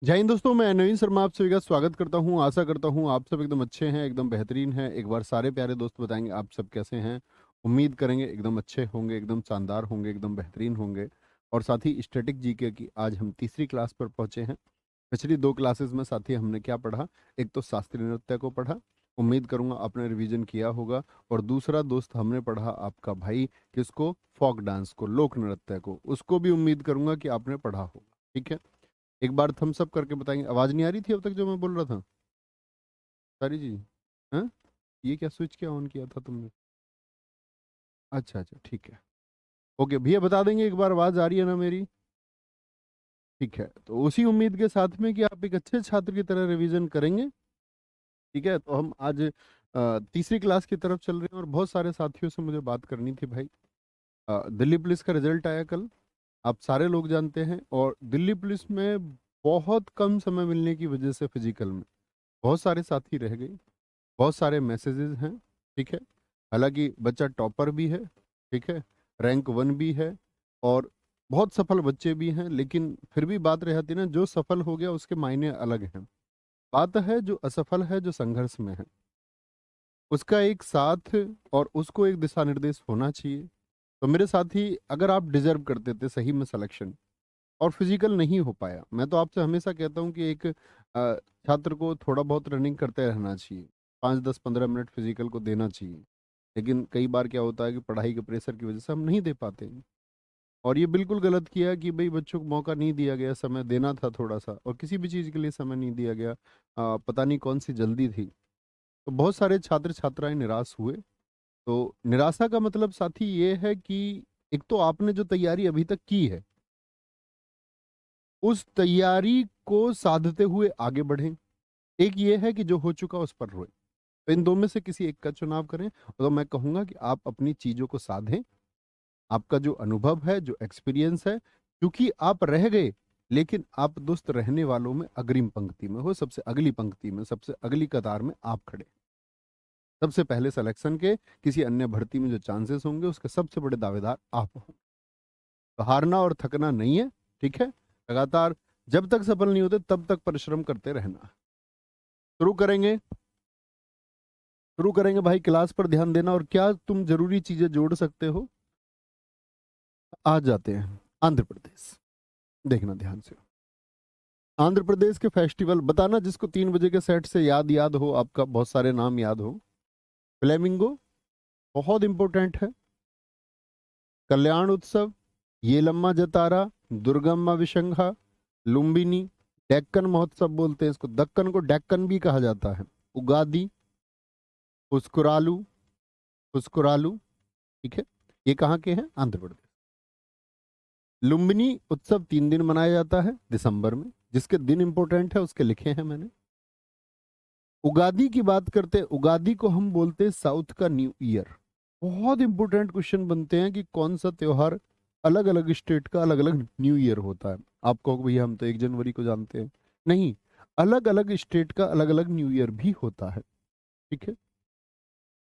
जय हिंद दोस्तों, मैं नवीन शर्मा आप सभी का स्वागत करता हूं। आशा करता हूं आप सब एकदम अच्छे हैं, एकदम बेहतरीन हैं। एक बार सारे प्यारे दोस्त बताएंगे आप सब कैसे हैं। उम्मीद करेंगे एकदम अच्छे होंगे, एकदम शानदार होंगे, एकदम बेहतरीन होंगे। और साथ ही स्टैटिक जीके की आज हम तीसरी क्लास पर पहुंचे हैं। पिछली दो क्लासेस में साथी हमने क्या पढ़ा? एक तो शास्त्रीय नृत्य को पढ़ा, उम्मीद करूंगा आपने रिवीजन किया होगा। और दूसरा दोस्त हमने पढ़ा आपका भाई किसको? फोक डांस को, लोक नृत्य को। उसको भी उम्मीद करूंगा कि आपने पढ़ा होगा। ठीक है, एक बार थम्स अप करके बताएंगे। आवाज नहीं आ रही थी अब तक जो मैं बोल रहा था? सारी जी। हाँ, ये क्या स्विच क्या ऑन किया था तुमने? अच्छा अच्छा, ठीक है। ओके भैया, बता देंगे एक बार आवाज आ रही है ना मेरी? ठीक है, तो उसी उम्मीद के साथ में कि आप एक अच्छे छात्र की तरह रिवीजन करेंगे। ठीक है, तो हम आज तीसरी क्लास की तरफ चल रहे हैं और बहुत सारे साथियों से मुझे बात करनी थी भाई। दिल्ली पुलिस का रिजल्ट आया कल, आप सारे लोग जानते हैं। और दिल्ली पुलिस में बहुत कम समय मिलने की वजह से फिजिकल में बहुत सारे साथी रह गए, बहुत सारे मैसेजेस हैं। ठीक है, हालांकि बच्चा टॉपर भी है, ठीक है, रैंक वन भी है, और बहुत सफल बच्चे भी हैं। लेकिन फिर भी बात रह जाती है ना, जो सफल हो गया उसके मायने अलग हैं। बात है जो असफल है, जो संघर्ष में है, उसका एक साथ और उसको एक दिशा निर्देश होना चाहिए। तो मेरे साथी, अगर आप डिजर्व करते थे सही में सिलेक्शन और फिजिकल नहीं हो पाया, मैं तो आपसे हमेशा कहता हूँ कि एक छात्र को थोड़ा बहुत रनिंग करते रहना चाहिए, 5 10 15 मिनट फिजिकल को देना चाहिए। लेकिन कई बार क्या होता है कि पढ़ाई के प्रेशर की वजह से हम नहीं दे पाते हैं। और ये बिल्कुल गलत किया कि भाई बच्चों को मौका नहीं दिया गया, समय देना था थोड़ा सा, और किसी भी चीज़ के लिए समय नहीं दिया गया। पता नहीं कौन सी जल्दी थी, तो बहुत सारे छात्र छात्राएं निराश हुए। तो निराशा का मतलब साथी ये है कि एक तो आपने जो तैयारी अभी तक की है, उस तैयारी को साधते हुए आगे बढ़ें। एक ये है कि जो हो चुका उस पर रोए। तो इन दो में से किसी एक का चुनाव करें। तो मैं कहूंगा कि आप अपनी चीजों को साधें। आपका जो अनुभव है, जो एक्सपीरियंस है, क्योंकि आप रह गए, लेकिन आप दोस्त रहने वालों में अग्रिम पंक्ति में हो, सबसे अगली पंक्ति में, सबसे अगली कतार में आप खड़े। सबसे पहले सिलेक्शन के, किसी अन्य भर्ती में जो चांसेस होंगे उसके सबसे बड़े दावेदार आप हो। तो हारना और थकना नहीं है। ठीक है, लगातार जब तक सफल नहीं होते तब तक परिश्रम करते रहना। शुरू करेंगे, शुरू करेंगे भाई। क्लास पर ध्यान देना, और क्या तुम जरूरी चीजें जोड़ सकते हो? आ जाते हैं आंध्र प्रदेश। देखना ध्यान से, आंध्र प्रदेश के फेस्टिवल बताना जिसको 3 बजे के सेट से याद याद हो, आपका बहुत सारे नाम याद हो। फ्लेमिंगो बहुत इंपॉर्टेंट है। कल्याण उत्सव, येलम्मा जतारा, दुर्गम्मा विशंखा, लुम्बिनी, डेक्कन महोत्सव बोलते हैं इसको, दक्कन को डेक्कन भी कहा जाता है। उगादी, पुस्कुरालू, पुस्कुरालू। ठीक है, ये कहाँ के हैं? आंध्र प्रदेश। लुम्बिनी उत्सव 3 दिन मनाया जाता है दिसंबर में, जिसके दिन इंपॉर्टेंट है उसके लिखे हैं मैंने। उगादी की बात करते हैं, उगादी को हम बोलते हैं साउथ का न्यू ईयर। बहुत इंपॉर्टेंट क्वेश्चन बनते हैं कि कौन सा त्योहार अलग अलग स्टेट का अलग अलग न्यू ईयर होता है। आप कहोगे भैया हम तो 1 जनवरी को जानते हैं। नहीं, अलग अलग स्टेट का अलग अलग न्यू ईयर भी होता है। ठीक है,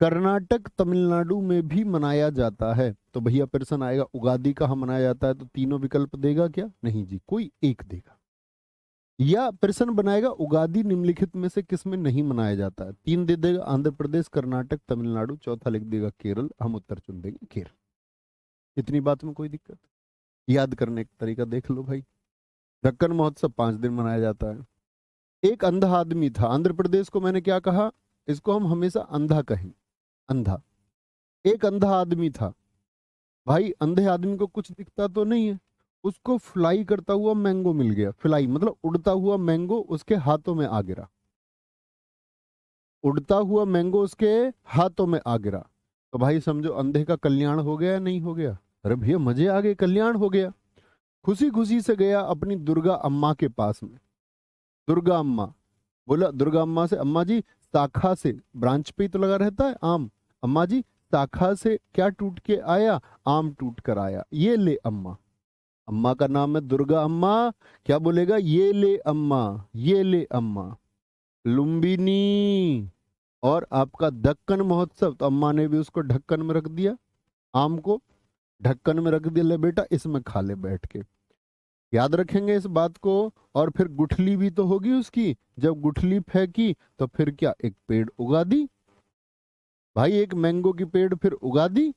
कर्नाटक तमिलनाडु में भी मनाया जाता है। तो भैया प्रश्न आएगा, उगादी कहाँ मनाया जाता है? तो तीनों विकल्प देगा क्या? नहीं जी, कोई एक देगा। या प्रश्न बनाएगा, उगादी निम्नलिखित में से किस में नहीं मनाया जाता है? 3 दे देगा, आंध्र प्रदेश, कर्नाटक, तमिलनाडु, चौथा लिख देगा केरल। हम उत्तर चुन देंगे केरल। इतनी बात में कोई दिक्कत? याद करने का तरीका देख लो भाई। दक्कन महोत्सव 5 दिन मनाया जाता है। एक अंधा आदमी था, आंध्र प्रदेश को मैंने क्या कहा? इसको हम हमेशा अंधा कहें, अंधा। एक अंधा आदमी था भाई, अंधे आदमी को कुछ दिखता तो नहीं है, उसको फ्लाई करता हुआ मैंगो मिल गया। फ्लाई मतलब उड़ता हुआ मैंगो उसके हाथों में आ गिरा। उड़ता हुआ मैंगो उसके हाथों में आ गिरा। तो भाई समझो अंधे का कल्याण हो गया या नहीं हो गया? अरे भैया मजे आ गए, कल्याण हो गया। खुशी खुशी से गया अपनी दुर्गा अम्मा के पास में। दुर्गा अम्मा, बोला दुर्गा अम्मा से, अम्मा जी शाखा से, ब्रांच पे ही तो लगा रहता है आम, अम्मा जी शाखा से क्या टूट के आया? आम टूट कर आया, ये ले अम्मा। अम्मा का नाम है दुर्गा अम्मा। क्या बोलेगा? ये ले अम्मा, ये ले अम्मा। लुम्बिनी और आपका दक्कन महोत्सव, तो अम्मा ने भी उसको ढक्कन में रख दिया, आम को ढक्कन में रख दिया, ले बेटा इसमें खा ले बैठ के। याद रखेंगे इस बात को। और फिर गुठली भी तो होगी उसकी, जब गुठली फेंकी तो फिर क्या, एक पेड़ उगा दी भाई, एक मैंगो की पेड़ फिर उगा दी।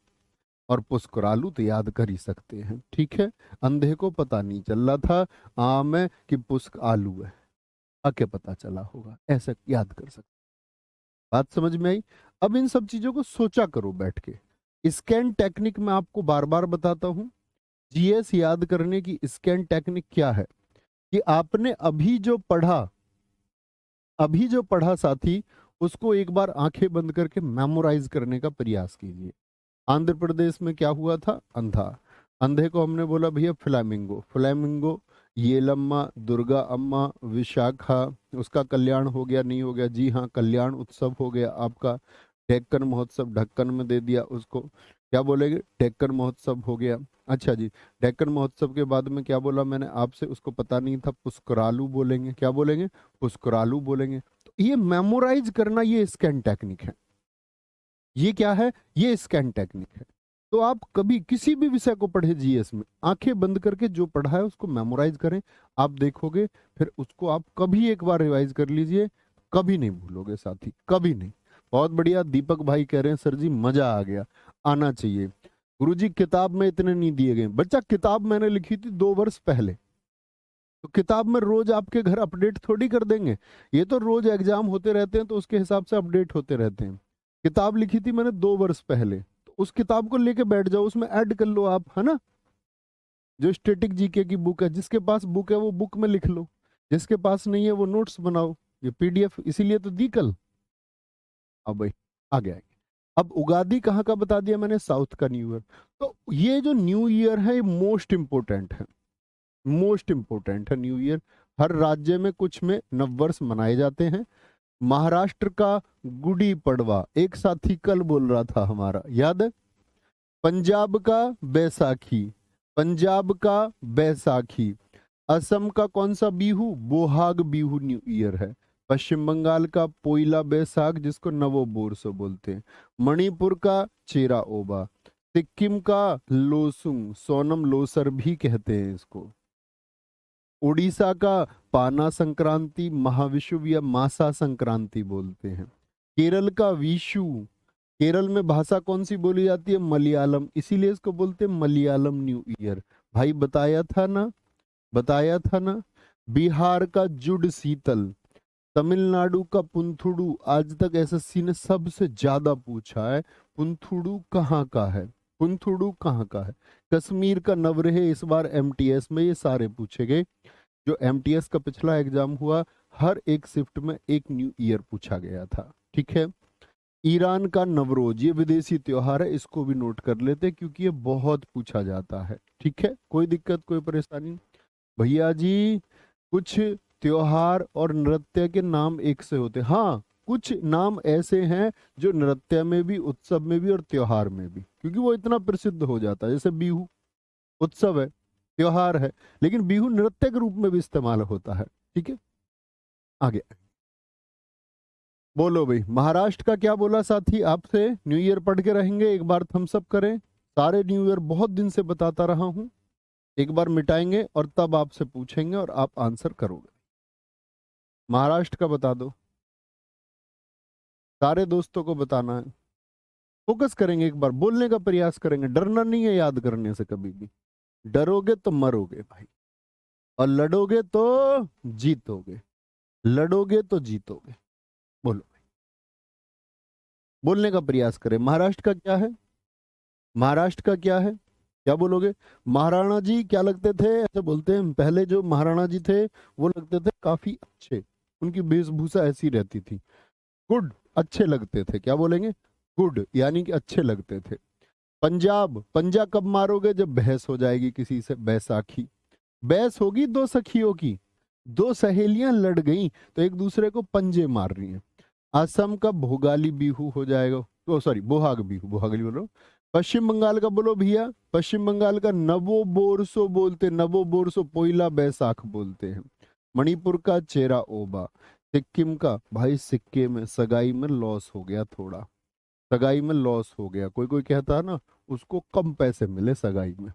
और पुस्करालू तो याद कर ही सकते हैं, ठीक है। अंधे को पता नहीं चल रहा था आम है कि पुष्क आलू है, आके पता चला होगा, ऐसा याद कर सकते। बात समझ में आई। अब इन सब चीजों को सोचा करो बैठ के। स्कैन टेक्निक मैं आपको बार बार बताता हूं। जीएस याद करने की स्कैन टेक्निक क्या है, कि आपने अभी जो पढ़ा साथी, उसको एक बार आंखें बंद करके मेमोराइज करने का प्रयास कीजिए। आंध्र प्रदेश में क्या हुआ था, अंधा, अंधे को हमने बोला भैया फ्लैमिंगो, फ्लैमिंगो, येलम्मा, दुर्गा अम्मा, विशाखा, उसका कल्याण हो गया नहीं हो गया, जी हाँ कल्याण उत्सव हो गया आपका। डेक्कन महोत्सव ढक्कन में दे दिया उसको, क्या बोलेंगे, डेक्कन महोत्सव हो गया। अच्छा जी, डेक्कन महोत्सव के बाद में क्या बोला मैंने आपसे, उसको पता नहीं था, पुष्करालू बोलेंगे, क्या बोलेंगे, पुष्करालू बोलेंगे। तो ये मेमोराइज करना, ये स्कैन टेक्निक है। ये क्या है, ये स्कैन टेक्निक है। तो आप कभी किसी भी विषय को पढ़े जीएस में, आंखें बंद करके जो पढ़ा है उसको मेमोराइज करें। आप देखोगे फिर उसको आप कभी एक बार रिवाइज कर लीजिए, कभी नहीं भूलोगे साथी, कभी नहीं। बहुत बढ़िया, दीपक भाई कह रहे हैं सर जी मजा आ गया, आना चाहिए। गुरुजी किताब में इतने नहीं दिए गए, बच्चा किताब मैंने लिखी थी 2 वर्ष पहले, तो किताब में रोज आपके घर अपडेट थोड़ी कर देंगे। ये तो रोज एग्जाम होते रहते हैं तो उसके हिसाब से अपडेट होते रहते हैं। किताब लिखी थी मैंने 2 वर्ष पहले, तो उस किताब को लेके बैठ जाओ, उसमें ऐड कर लो आप, है ना। जो स्टैटिक जीके की बुक है, जिसके पास बुक है वो बुक में लिख लो, जिसके पास नहीं है वो नोट्स बनाओ। ये पीडीएफ इसीलिए तो दी कल। अब भाई आ गया। अब उगादी कहाँ का बता दिया मैंने, साउथ का न्यू ईयर। तो ये जो न्यू ईयर है ये मोस्ट इंपोर्टेंट है, मोस्ट इंपोर्टेंट है न्यू ईयर। हर राज्य में कुछ में नववर्ष मनाए जाते हैं। महाराष्ट्र का गुड़ी पड़वा, एक साथी कल बोल रहा था हमारा, याद है। पंजाब का बैसाखी, पंजाब का बैसाखी। असम का कौन सा बिहू, बोहाग बिहू न्यू ईयर है। पश्चिम बंगाल का पोइला बैसाख, जिसको नवो बोरसो बोलते हैं। मणिपुर का चेरा ओबा। सिक्किम का लोसुंग, सोनम लोसर भी कहते हैं इसको। उड़ीसा का पाना संक्रांति, महाविषुव या मासा संक्रांति बोलते हैं। केरल का विशु, केरल में भाषा कौन सी बोली जाती है, मलयालम, इसीलिए इसको बोलते हैं मलयालम न्यू ईयर। भाई बताया था ना, बताया था ना। बिहार का जुड शीतल। तमिलनाडु का पुंथुडू, आज तक एसएससी ने सबसे ज्यादा पूछा है, पुंथुडू कहाँ का है, पुंथुडू कहाँ का है। कश्मीर का नवरेह, इस बार एमटीएस में ये सारे पूछे गए। जो एमटीएस का पिछला एग्जाम हुआ, हर एक शिफ्ट में एक न्यू ईयर पूछा गया था, ठीक है। ईरान का नवरोज, ये विदेशी त्योहार है, इसको भी नोट कर लेते क्योंकि ये बहुत पूछा जाता है, ठीक है। कोई दिक्कत कोई परेशानी भैया जी। कुछ त्योहार और नृत्य के नाम एक से होते हैं, हाँ कुछ नाम ऐसे हैं जो नृत्य में भी, उत्सव में भी और त्योहार में भी, क्योंकि वो इतना प्रसिद्ध हो जाता है। जैसे बिहू उत्सव है, त्योहार है, लेकिन बिहू नृत्य के रूप में भी इस्तेमाल होता है, ठीक है। आगे बोलो भाई, महाराष्ट्र का क्या बोला साथी आपसे, न्यू ईयर पढ़ के रहेंगे, एक बार थम्स अप करें। सारे न्यू ईयर बहुत दिन से बताता रहा हूं, एक बार मिटाएंगे और तब आपसे पूछेंगे और आप आंसर करोगे। महाराष्ट्र का बता दो, सारे दोस्तों को बताना है। फोकस करेंगे, एक बार बोलने का प्रयास करेंगे, डरना नहीं है याद करने से कभी भी। डरोगे तो मरोगे भाई, और लड़ोगे तो जीतोगे, लड़ोगे तो जीतोगे। बोलो, बोलने का प्रयास करें। महाराष्ट्र का क्या है, महाराष्ट्र का क्या है, क्या बोलोगे। महाराणा जी क्या लगते थे, ऐसे बोलते हैं, पहले जो महाराणा जी थे वो लगते थे काफी अच्छे, उनकी वेशभूषा ऐसी रहती थी, गुड, अच्छे लगते थे, क्या बोलेंगे, गुड, यानी कि अच्छे लगते थे। पंजाब, पंजा कब मारोगे, जब बहस हो जाएगी किसी से, बैसाखी, बहस होगी दो सखियों की, दो सहेलियां लड़ गई तो एक दूसरे को पंजे मार रही हैं। असम का भोगाली बिहू हो जाएगा, ओ सॉरी बोहाग बिहू, भोगाली बोलो। पश्चिम बंगाल का बोलो भैया, पश्चिम बंगाल का नवो बोरसो बोलते, नवो बोरसो पोइला बैसाख बोलते हैं। मणिपुर का चेरा ओबा। सिक्किम का, भाई सिक्के में सगाई में लॉस हो गया थोड़ा, सगाई में लॉस हो गया, कोई कोई कहता है ना उसको कम पैसे मिले सगाई में।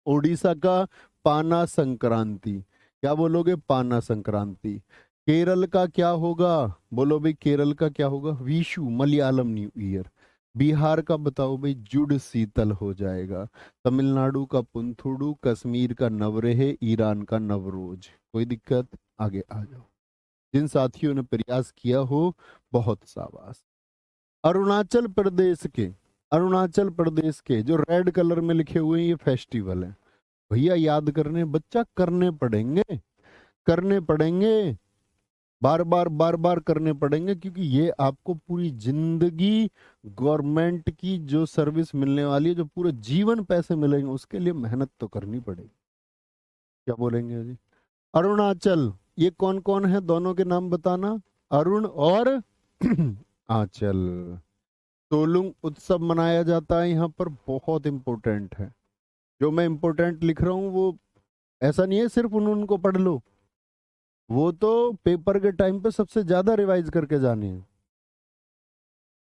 ओडिशा का पाना संक्रांति। क्या बोलोगे? पाना संक्रांति। केरल का क्या होगा? बोलो भाई, केरल का क्या होगा? Vishu, Malayalam new year. बिहार का बताओ भाई, जुड़ शीतल हो जाएगा। तमिलनाडु का पुंथुडू, कश्मीर का नवरेह, ईरान का नवरोज। कोई दिक्कत? आगे आ जाओ। जिन साथियों ने प्रयास किया हो, बहुत शाबाश। अरुणाचल प्रदेश के, अरुणाचल प्रदेश के जो रेड कलर में लिखे हुए हैं, ये फेस्टिवल है भैया। याद करने बच्चा, करने पड़ेंगे, करने पड़ेंगे, बार बार करने पड़ेंगे, क्योंकि ये आपको पूरी जिंदगी गवर्नमेंट की जो सर्विस मिलने वाली है, जो पूरे जीवन पैसे मिलेंगे, उसके लिए मेहनत तो करनी पड़ेगी। क्या बोलेंगे जी? अरुणाचल, ये कौन कौन है? दोनों के नाम बताना। अरुण और आंचल। तोलुंग उत्सव मनाया जाता है यहाँ पर, बहुत इंपॉर्टेंट है। जो मैं इंपॉर्टेंट लिख रहा हूँ वो ऐसा नहीं है सिर्फ उन उनको पढ़ लो, वो तो पेपर के टाइम पे सबसे ज्यादा रिवाइज करके जाने हैं।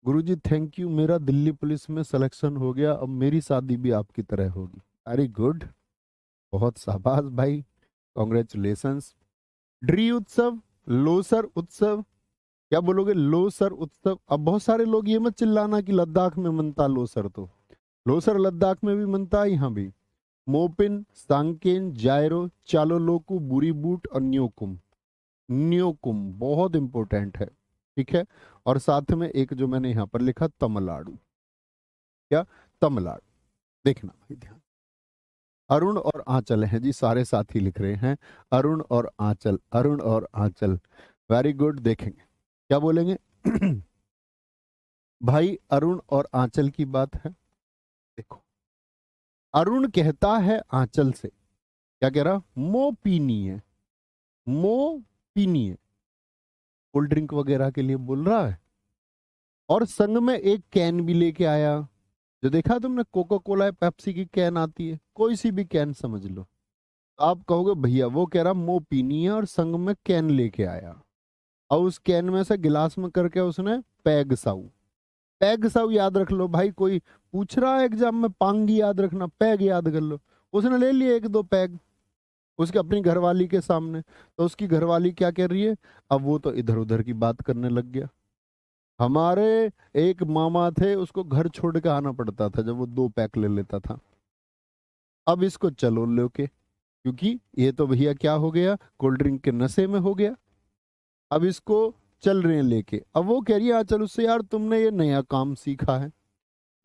गुरुजी थैंक यू, मेरा दिल्ली पुलिस में सिलेक्शन हो गया, अब मेरी शादी भी आपकी तरह होगी। वेरी गुड, बहुत शाबाश भाई, कॉन्ग्रेचुलेशंस। ड्री उत्सव, लोसर उत्सव। क्या बोलोगे? लोसर उत्सव। अब बहुत सारे लोग ये मत चिल्लाना कि लद्दाख में मनता लोसर, तो लोसर लद्दाख में भी मनता है, यहाँ भी। मोपिन, सांकेन, जायरो, चालोलोकू, बुरी बूट और न्योकुम। न्योकुम बहुत इंपॉर्टेंट है, ठीक है। और साथ में एक जो मैंने यहाँ पर लिखा, तमिलनाडु। क्या? तमिलनाडु। देखना भाई ध्यान। अरुण और आंचल हैं जी, सारे साथी लिख रहे हैं अरुण और आंचल, अरुण और आंचल। Very good. देखेंगे क्या बोलेंगे। भाई अरुण और आंचल की बात है, देखो। अरुण कहता है आंचल से, क्या कह रहा? मो पीनी है, मो पीनी है, कोल्ड ड्रिंक वगैरह के लिए बोल रहा है। और संग में एक कैन भी लेके आया, जो देखा तुमने कोका कोला पेप्सी की कैन आती है, कोई सी भी कैन समझ लो। आप कहोगे भैया वो कह रहा मो पीनी है और संग में कैन लेके आया, और उस कैन में से गिलास में करके उसने पैग साउ। पैग साउ याद रख लो भाई, कोई पूछ रहा है एग्जाम में, पांगी याद रखना, पैग याद कर लो। उसने ले लिए एक दो पैग उसके अपनी घरवाली के सामने, तो उसकी घरवाली क्या कह रही है? अब वो तो इधर उधर की बात करने लग गया। हमारे एक मामा थे, उसको घर छोड़ के आना पड़ता था जब वो दो पैक ले लेता था। अब इसको चलो लो के, क्योंकि ये तो भैया क्या हो गया, कोल्ड ड्रिंक के नशे में हो गया। अब इसको चल रहे हैं लेके। अब वो कह रही है चलो उससे, यार तुमने ये नया काम सीखा है,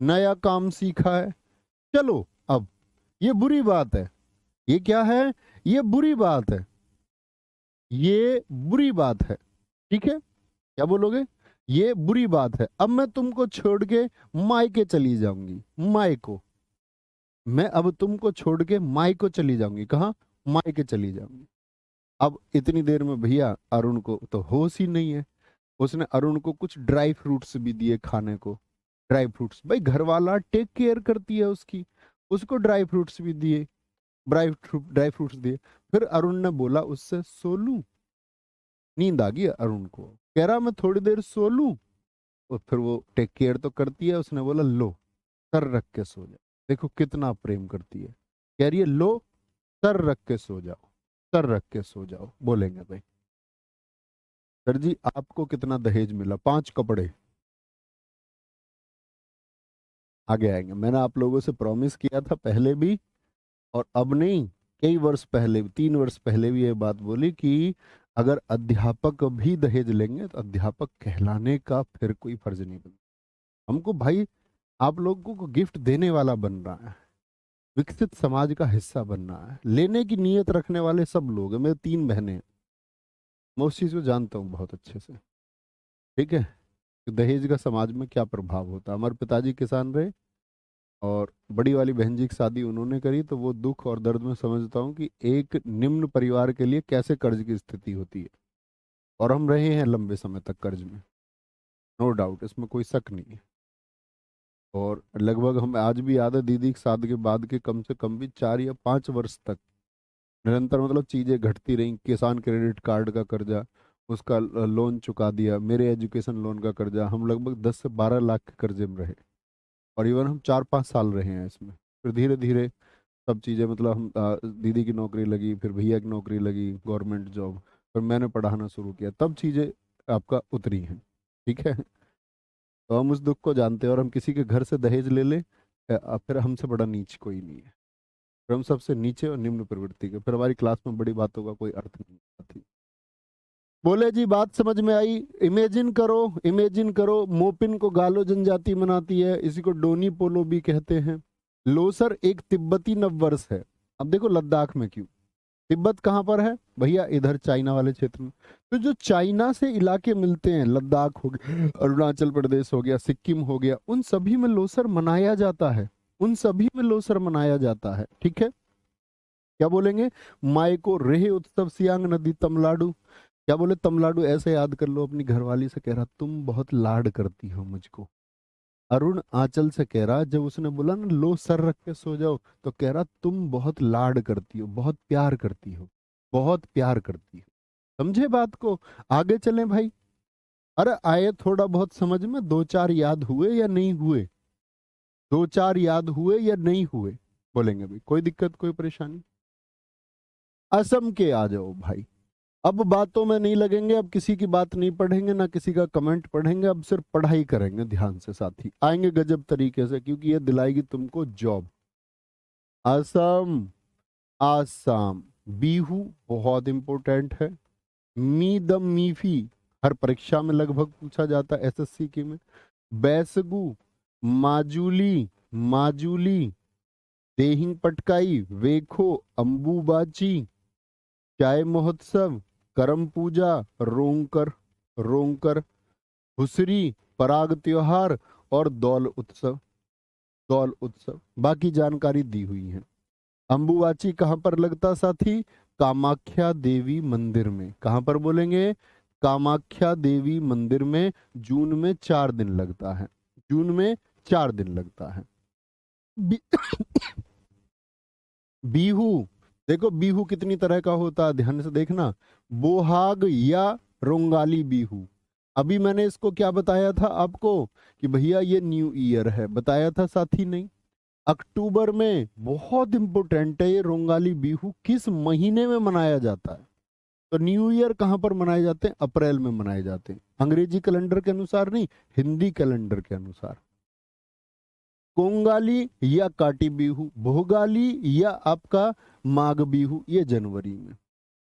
नया काम सीखा है, चलो। अब ये बुरी बात है, ये क्या है? ये बुरी बात है, ये बुरी बात है, ठीक है। क्या बोलोगे? ये बुरी बात है। अब मैं तुमको छोड़ के मायके चली जाऊंगी, मायको। मैं अब तुमको छोड़ के मायको चली जाऊंगी। कहाँ? मायके चली जाऊंगी। अब इतनी देर में भैया अरुण को तो होश ही नहीं है। उसने अरुण को कुछ ड्राई फ्रूट्स भी दिए खाने को। ड्राई फ्रूट्स, भाई घर वाला टेक केयर करती है उसकी, उसको ड्राई फ्रूट्स भी दिए, ड्राई फ्रूट्स दिए। फिर अरुण ने बोला उससे, सो लूं? नींद आ गई अरुण को, कह रहा मैं थोड़ी देर सो लूं। और फिर वो टेक केयर तो करती है, उसने बोला लो सर रख के सो जाओ। देखो कितना प्रेम करती है, कह रही है लो सर रख के सो जाओ, सर रख के सो जाओ। बोलेंगे भाई सर जी आपको कितना दहेज मिला? 5 कपड़े। आगे आएंगे। मैंने आप लोगों से प्रॉमिस किया था पहले भी, और अब नहीं, कई वर्ष पहले, 3 वर्ष पहले भी ये बात बोली कि अगर अध्यापक भी दहेज लेंगे तो अध्यापक कहलाने का फिर कोई फर्ज नहीं बनता। हमको भाई आप लोगों को गिफ्ट देने वाला बनना है, विकसित समाज का हिस्सा बनना है। लेने की नीयत रखने वाले सब लोग हैं। मेरे 3 बहनें हैं, मैं उस चीज को जानता हूँ बहुत अच्छे से, ठीक है, कि दहेज का समाज में क्या प्रभाव होता है। हमारे पिताजी किसान रहे, और बड़ी वाली बहन जी की शादी उन्होंने करी, तो वो दुख और दर्द में समझता हूँ कि एक निम्न परिवार के लिए कैसे कर्ज की स्थिति होती है। और हम रहे हैं लंबे समय तक कर्ज में, नो डाउट, इसमें कोई शक नहीं है। और लगभग हम आज भी याद है, दीदी की शादी के बाद के कम से कम भी 4 या 5 वर्ष तक निरंतर मतलब चीज़ें घटती रहीं। किसान क्रेडिट कार्ड का कर्जा, उसका लोन चुका दिया, मेरे एजुकेशन लोन का कर्जा, हम लगभग 10 से 12 लाख के कर्जे में रहे। और इवन हम 4-5 साल रहे हैं इसमें। फिर धीरे धीरे सब चीज़ें मतलब हम दीदी की नौकरी लगी, फिर भैया की नौकरी लगी, गवर्नमेंट जॉब, फिर मैंने पढ़ाना शुरू किया, तब चीज़ें आपका उतरी हैं। ठीक है, तो हम उस दुख को जानते हैं, और हम किसी के घर से दहेज ले लें, फिर हमसे बड़ा नीच कोई नहीं है। फिर हम सबसे नीचे और निम्न प्रवृत्ति के, फिर हमारी क्लास में बड़ी बातों का कोई अर्थ नहीं आती। बोले जी बात समझ में आई। इमेजिन करो, इमेजिन करो, मोपिन को गालो जनजाति मनाती है, इसी को डोनी पोलो भी कहते हैं। लोसर एक तिब्बती नववर्ष है। अब देखो लद्दाख में क्यों, तिब्बत कहाँ पर है भैया, इधर चाइना वाले क्षेत्र में। तो जो चाइना से इलाके मिलते हैं, लद्दाख हो गया, अरुणाचल प्रदेश हो गया, सिक्किम हो गया, उन सभी में लोसर मनाया जाता है, उन सभी में लोसर मनाया जाता है। ठीक है, क्या बोलेंगे, माई को रेह उत्सव सियांग नदी तमिलनाडु। क्या बोले, तमिलनाडु ऐसे याद कर लो, अपनी घरवाली से कह रहा तुम बहुत लाड करती हो मुझको। अरुण आंचल से कह रहा, जब उसने बोला ना लो सर रख के सो जाओ, तो कह रहा तुम बहुत लाड करती हो, बहुत प्यार करती हो, बहुत प्यार करती हो। समझे बात को, आगे चलें भाई। अरे आए थोड़ा बहुत समझ में, दो चार याद हुए या नहीं हुए, दो चार याद हुए या नहीं हुए, बोलेंगे भाई, कोई दिक्कत कोई परेशानी। असम के आ जाओ भाई, अब बातों में नहीं लगेंगे, अब किसी की बात नहीं पढ़ेंगे, ना किसी का कमेंट पढ़ेंगे, अब सिर्फ पढ़ाई करेंगे ध्यान से, साथी आएंगे गजब तरीके से, क्योंकि ये दिलाएगी तुमको जॉब। असम, आसाम, बीहू बहुत इंपॉर्टेंट है। मी दम मीफी हर परीक्षा में लगभग पूछा जाता है, एसएससी की में। बैसगु, माजुली, माजुली, देहिंग पटकाई, वेखो, अंबुबाची, चाय महोत्सव, करम पूजा, रोंकर, रोंकर, हुसरी, पराग त्योहार और दौल उत्सव, दौल उत्सव। बाकी जानकारी दी हुई है। अंबुबाची कहां पर लगता साथी, कामाख्या देवी मंदिर में। कहां पर बोलेंगे, कामाख्या देवी मंदिर में। जून में 4 दिन लगता है, जून में 4 दिन लगता है। बी, बीहू, देखो बीहू कितनी तरह का होता है, ध्यान से देखना। बोहाग या रोंगाली बीहू। अभी मैंने इसको क्या बताया था आपको कि भैया ये न्यू ईयर है, बताया था साथी नहीं। अक्टूबर में बहुत इंपोर्टेंट है ये रोंगाली बीहू, किस महीने में मनाया जाता है। तो न्यू ईयर कहां पर मनाए जाते हैं, अप्रैल में मनाए जाते हैं, अंग्रेजी कैलेंडर के अनुसार नहीं, हिंदी कैलेंडर के अनुसार। कोंगाली या काटी बीहू, भोगाली या आपका माघ बीहू, ये जनवरी में।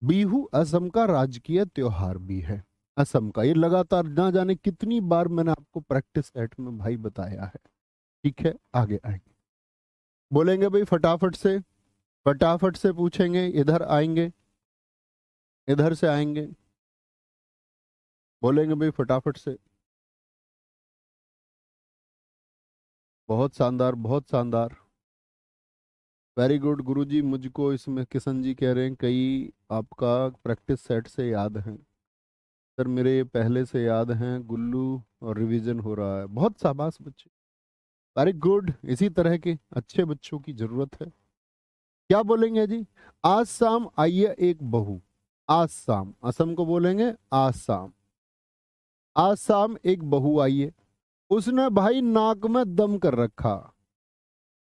बीहू असम का राजकीय त्योहार भी है, असम का। ये लगातार ना जाने कितनी बार मैंने आपको प्रैक्टिस सेट में भाई बताया है। ठीक है, आगे आएंगे, बोलेंगे भाई फटाफट से, फटाफट से पूछेंगे, इधर आएंगे, इधर से आएंगे, बोलेंगे भाई फटाफट से। बहुत शानदार, बहुत शानदार, वेरी गुड गुरुजी। मुझको इसमें किशन जी कह रहे हैं कई आपका प्रैक्टिस सेट से याद हैं। सर मेरे ये पहले से याद हैं गुल्लू, और रिवीजन हो रहा है। बहुत शाबाश बच्चे, वेरी गुड। इसी तरह के अच्छे बच्चों की जरूरत है। क्या बोलेंगे जी, आज शाम आइए एक बहू। आज शाम, असम को बोलेंगे आज शाम। आज शाम एक बहू आइए, उसने भाई नाक में दम कर रखा।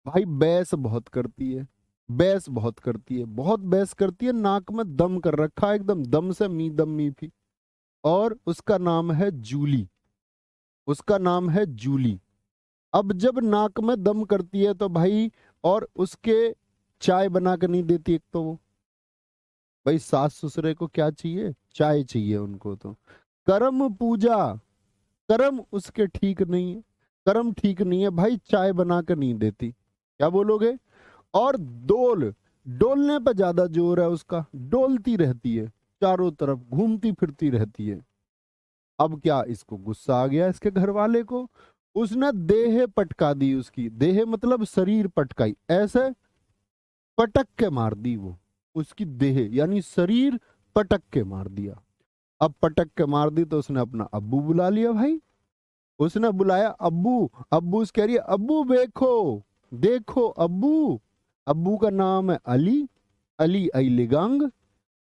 भाई बैस बहुत करती है, बैस बहुत करती है, बहुत बैस करती है, नाक में दम कर रखा, एकदम दम से मी दम मी भी। और उसका नाम है जूली, उसका नाम है जूली। अब जब नाक में दम करती है तो भाई, और उसके चाय बना कर नहीं देती एक तो वो, भाई सास ससुरे को क्या चाहिए, चाय चाहिए उनको। तो कर्म पूजा, कर्म उसके ठीक नहीं है, कर्म ठीक नहीं है भाई, चाय बना कर नहीं देती। क्या बोलोगे, और डोल, डोलने पर ज्यादा जोर है उसका, डोलती रहती है, चारों तरफ घूमती फिरती रहती है। अब क्या, इसको गुस्सा आ गया इसके घर वाले को, उसने देह पटका दी, उसकी देह मतलब शरीर पटकाई, ऐसे पटक के मार दी वो, उसकी देह यानी शरीर पटक के मार दिया। अब पटक के मार दी तो उसने अपना अब्बू बुला लिया भाई, उसने बुलाया अब्बू। अब्बू से कह रही है अब्बू देखो, देखो अब्बू। अब्बू का नाम है अली, अली अलीगांग,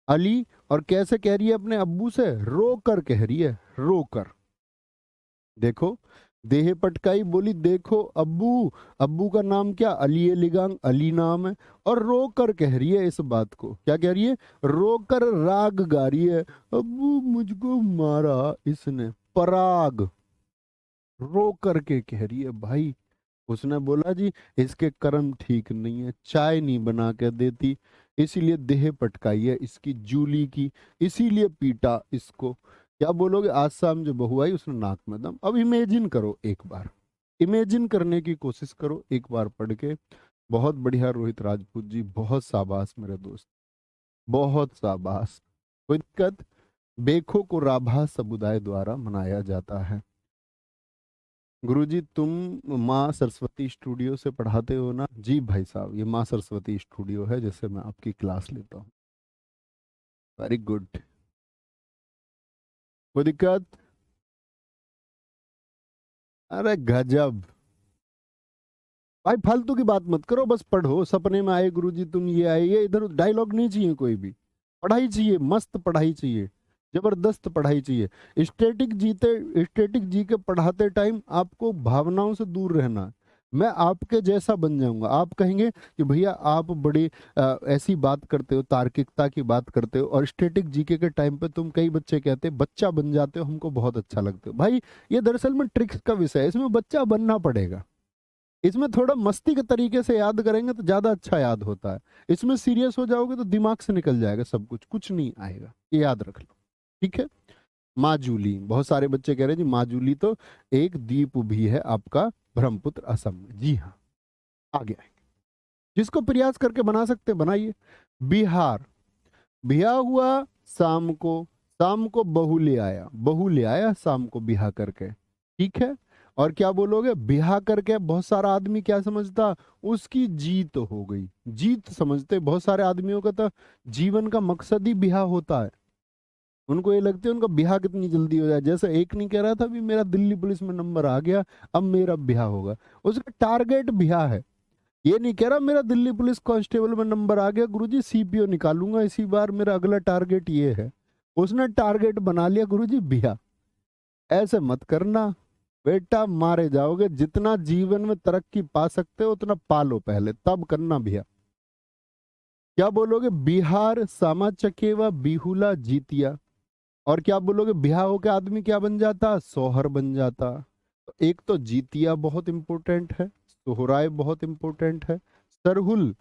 अली। और कैसे कह रही है अपने अब्बू से, रो कर कह रही है, रो कर। देखो देह पटकाई, बोली देखो अब्बू। अब्बू का नाम क्या? अली लिगांग, अली नाम है। और रो कर कह रही है इस बात को, क्या कह रही है? रो कर राग गा रही है, अब्बू मुझको मारा इसने, पराग रो करके कह रही है भाई। उसने बोला जी इसके कर्म ठीक नहीं है, चाय नहीं बना के देती, इसीलिए देह पटकाई है इसकी जूली की, इसीलिए पीटा इसको। क्या बोलोगे? आज शाम जो बहू आई उसने नाक में दम। अब इमेजिन करो एक बार, इमेजिन करने की कोशिश करो एक बार पढ़ के। बहुत बढ़िया रोहित राजपूत जी, बहुत शाबाश मेरे दोस्त, बहुत शाबाश। कोई दिक्कत? बेखो को राभा समुदाय द्वारा मनाया जाता है। गुरुजी तुम माँ सरस्वती स्टूडियो से पढ़ाते हो ना? जी भाई साहब, ये माँ सरस्वती स्टूडियो है जिससे मैं आपकी क्लास लेता हूँ। Very good. कोई दिक्कत? अरे गजब भाई, फालतू की बात मत करो, बस पढ़ो। सपने में आए गुरुजी तुम, ये आए, ये इधर डायलॉग नहीं चाहिए कोई भी। पढ़ाई चाहिए, मस्त पढ़ाई चाहिए, जबरदस्त पढ़ाई चाहिए। स्टैटिक जी के पढ़ाते टाइम आपको भावनाओं से दूर रहना है। मैं आपके जैसा बन जाऊंगा। आप कहेंगे कि भैया आप बड़ी ऐसी बात करते हो, तार्किकता की बात करते हो, और स्टैटिक जीके के टाइम पे तुम, कई बच्चे कहते हैं बच्चा बन जाते हो, हमको बहुत अच्छा लगता है। भाई ये दरअसल में ट्रिक्स का विषय है, इसमें बच्चा बनना पड़ेगा। इसमें थोड़ा मस्ती के तरीके से याद करेंगे तो ज्यादा अच्छा याद होता है। इसमें सीरियस हो जाओगे तो दिमाग से निकल जाएगा सब कुछ, कुछ नहीं आएगा, ये याद रख लो। ठीक है। माजूली, बहुत सारे बच्चे कह रहे हैं जी माजूली तो एक द्वीप भी है आपका ब्रह्मपुत्र असम में। जी हाँ, आगे आएंगे। जिसको प्रयास करके बना सकते बनाइए। बिहार, बिहा हुआ शाम को, शाम को बहू ले आया, बहू ले आया शाम को बिहा करके। ठीक है। और क्या बोलोगे? बिहा करके बहुत सारा आदमी क्या समझता? उसकी जीत हो गई, जीत समझते बहुत सारे आदमियों का। तो जीवन का मकसद ही बिहा होता है। उनको ये लगता है उनका ब्याह कितनी जल्दी हो जाए। जैसे एक नहीं कह रहा था भी मेरा दिल्ली पुलिस में नंबर आ गया, अब मेरा ब्याह होगा। उसका टारगेट ब्याह है। ये नहीं कह रहा मेरा दिल्ली पुलिस कांस्टेबल में नंबर आ गया गुरुजी सीपीओ निकालूंगा इसी बार, मेरा अगला टारगेट ये है। उसने टारगेट बना लिया गुरुजी ब्याह। ऐसे मत करना बेटा, मारे जाओगे। जितना जीवन में तरक्की पा सकते हो उतना पालो पहले, तब करना ब्याह। क्या बोलोगे? बिहार सामा चकेवा बिहुला जीतिया। और क्या बोलोगे? ब्याह होकर आदमी क्या बन जाता? सोहर बन जाता। तो एक तो जीतिया बहुत इंपॉर्टेंट है, सोहराय बहुत इंपॉर्टेंट है। सरहुल,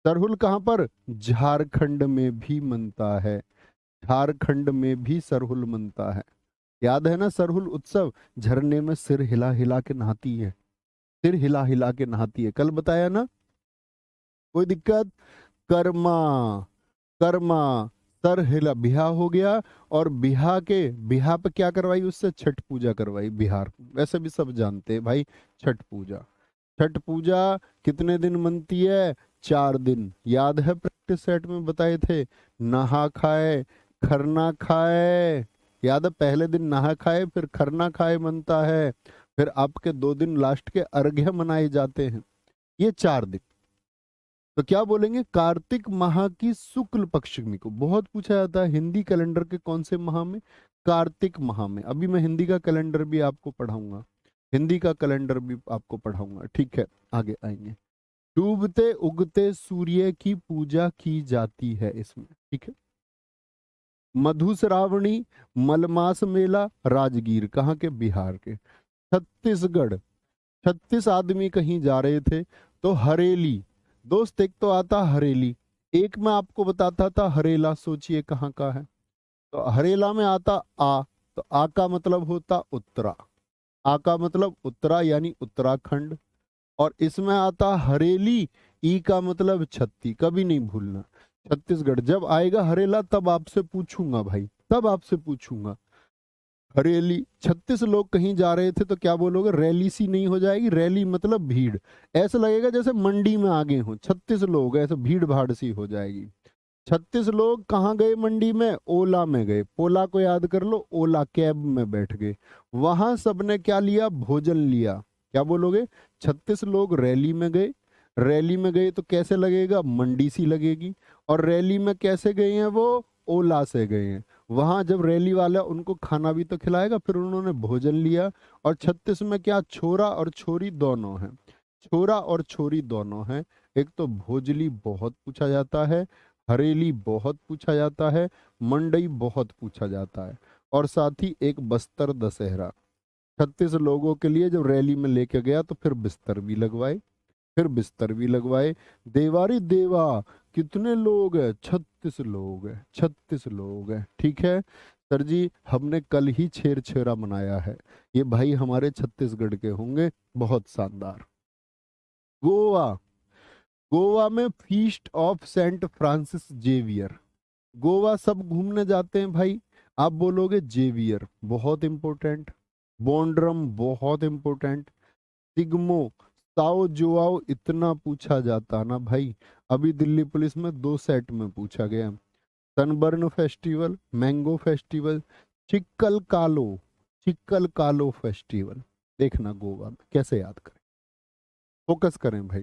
सरहुल कहां पर? झारखंड में भी मनता है, झारखंड में भी सरहुल मनता है। याद है ना सरहुल उत्सव? झरने में सिर हिला हिला के नहाती है, सिर हिला हिला के नहाती है, कल बताया ना। कोई दिक्कत? कर्मा, कर्मा, सर हिला, बिहा हो गया। और बिहा के, बिहा पे क्या करवाई? उससे छठ पूजा करवाई। बिहार वैसे भी सब जानते हैं भाई, छठ पूजा। छठ पूजा कितने दिन मनती है? 4 दिन। याद है प्रैक्टिस सेट में बताए थे। नहा खाए, खरना खाए। याद है पहले दिन नहा खाए, फिर खरना खाए मनता है, फिर आपके 2 दिन लास्ट के अर्घ्य मनाए जाते हैं। ये 4 दिन। तो क्या बोलेंगे? कार्तिक माह की शुक्ल पक्षमी को। बहुत पूछा जाता है हिंदी कैलेंडर के कौन से माह में? कार्तिक माह में। अभी मैं हिंदी का कैलेंडर भी आपको पढ़ाऊंगा, हिंदी का कैलेंडर भी आपको पढ़ाऊंगा। ठीक है, आगे आएंगे। डूबते उगते सूर्य की पूजा की जाती है इसमें। ठीक है। मधुश्रावणी, मलमास मेला, राजगीर, कहाँ के? बिहार के। छत्तीसगढ़, 36 आदमी कहीं जा रहे थे तो हरेली, दोस्त एक तो आता हरेली, एक मैं आपको बताता था हरेला, सोचिए कहाँ का है। तो हरेला में आता आ, तो आ का मतलब होता उत्तरा, आ का मतलब उत्तरा यानी उत्तराखंड। और इसमें आता हरेली, ई का मतलब छत्ती, कभी नहीं भूलना। छत्तीसगढ़ जब आएगा हरेला तब आपसे पूछूंगा भाई, तब आपसे पूछूंगा। हरेली, 36 लोग कहीं जा रहे थे तो क्या बोलोगे? रैली सी नहीं हो जाएगी? रैली मतलब भीड़, ऐसा लगेगा जैसे मंडी में आगे हो 36 लोग, ऐसे भीड़ भाड़ सी हो जाएगी। 36 लोग कहाँ गए मंडी में? ओला में गए। पोला को याद कर लो, ओला कैब में बैठ गए। वहां सबने क्या लिया? भोजन लिया। क्या बोलोगे? 36 लोग रैली में गए, रैली में गए तो कैसे लगेगा? मंडी सी लगेगी। और रैली में कैसे गए हैं वो? ओला से गए हैं। वहां जब रैली वाला उनको खाना भी तो खिलाएगा, फिर उन्होंने भोजन लिया। और 36 में क्या छोरा और छोरी दोनों हैं, छोरा और छोरी दोनों हैं। एक तो भोजली बहुत पूछा जाता है, हरेली बहुत पूछा जाता है, मंडई बहुत पूछा जाता है, और साथ ही एक बस्तर दशहरा। 36 लोगों के लिए जब रैली में लेके गया तो फिर बिस्तर भी लगवाए, फिर बिस्तर भी लगवाए। देवारी देवा कितने लोग हैं? 36 लोग हैं, 36 लोग हैं। ठीक है सर जी, हमने कल ही छेरछेरा मनाया है, ये भाई हमारे छत्तीसगढ़ के होंगे, बहुत शानदार। गोवा, गोवा में feast of Saint Francis Xavier. Goa सब घूमने जाते हैं भाई, आप बोलोगे जेवियर बहुत इंपॉर्टेंट, बॉन्ड्रम बहुत इंपॉर्टेंट, सिग्मो, साओ जोआओ इतना पूछा जाता ना भाई। अभी दिल्ली पुलिस में 2 सेट में पूछा गया। सनबर्न फेस्टिवल, मैंगो फेस्टिवल, चिक्कल कालो, चिक्कल कालो फेस्टिवल। देखना गोवा में कैसे याद करें, फोकस करें भाई।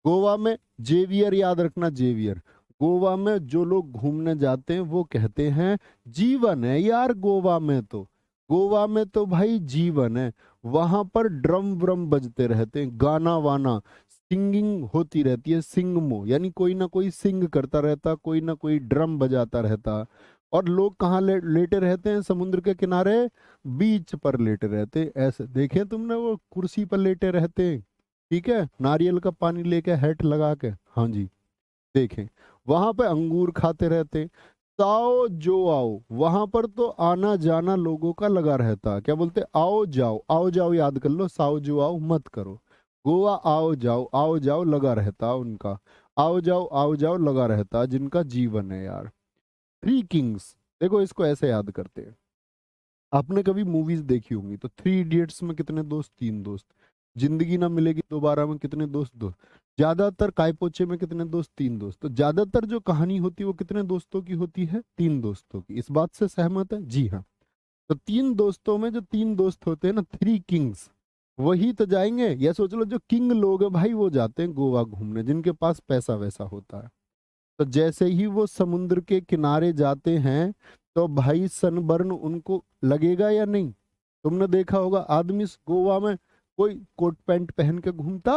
गोवा में जेवियर याद रखना, जेवियर। गोवा में जो लोग घूमने जाते हैं वो कहते हैं जीवन है यार गोवा में तो, गोवा में तो भाई जीवन है। वहां पर ड्रम व्रम बजते रहते हैं, गाना वाना, सिंगिंग होती रहती है, सिंगमो यानी कोई ना कोई सिंग करता रहता, कोई ना कोई ड्रम बजाता रहता। और लोग कहाँ लेटे रहते हैं? समुद्र के किनारे, बीच पर लेटे रहते हैं। ऐसे देखे तुमने वो कुर्सी पर लेटे रहते हैं, ठीक है, नारियल का पानी लेके हैट लगा के, हाँ जी देखें। वहां पे अंगूर खाते रहते। ताओ जो आओ, वहां पर तो आना जाना लोगों का लगा रहता। क्या बोलते? आओ जाओ याद कर लो, साओ जो आओ मत करो। गोवा आओ जाओ लगा रहता उनका, आओ जाओ लगा रहता जिनका जीवन है यार। थ्री किंग्स, देखो इसको ऐसे याद करते हैं। आपने कभी मूवीज देखी होंगी तो 3 इडियट्स में कितने दोस्त? 3 दोस्त। जिंदगी ना मिलेगी दोबारा में कितने दोस्त? दो। ज्यादातर कायपोचे में कितने दोस्त? 3 दोस्त। तो ज्यादातर जो कहानी होती है वो कितने दोस्तों की होती है? 3 दोस्तों की। इस बात से सहमत है? जी हाँ। तो 3 दोस्तों में जो 3 दोस्त होते हैं ना, 3 किंग्स, वही तो जाएंगे। या सोच लो जो किंग लोग हैं भाई वो जाते हैं गोवा घूमने, जिनके पास पैसा वैसा होता है। तो जैसे ही वो समुद्र के किनारे जाते हैं तो भाई सनबर्न उनको लगेगा या नहीं? तुमने देखा होगा आदमी गोवा में कोई कोट पैंट पहन के घूमता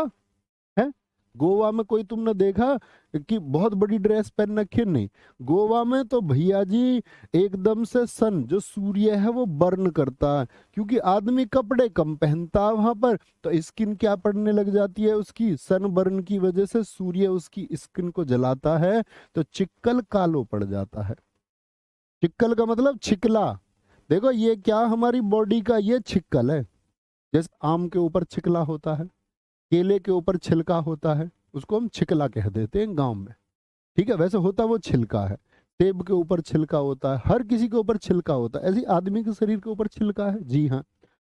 है? गोवा में कोई तुमने देखा कि बहुत बड़ी ड्रेस पहन रखी है? नहीं। गोवा में तो भैया जी एकदम से सन जो सूर्य है वो बर्न करता है, क्योंकि आदमी कपड़े कम पहनता है वहां पर, तो स्किन क्या पड़ने लग जाती है उसकी, सन बर्न की वजह से सूर्य उसकी स्किन को जलाता है, तो चिक्कल कालो पड़ जाता है। चिक्कल का मतलब छिकला। देखो ये क्या हमारी बॉडी का ये छिक्कल है। जैसे आम के ऊपर छिकला होता है, केले के ऊपर छिलका होता है, उसको हम छिकला कह देते हैं गांव में, ठीक है, वैसे होता वो छिलका है। सेब के ऊपर छिलका होता है, हर किसी के ऊपर छिलका होता है, ऐसे ही आदमी के शरीर के ऊपर छिलका है। जी हाँ।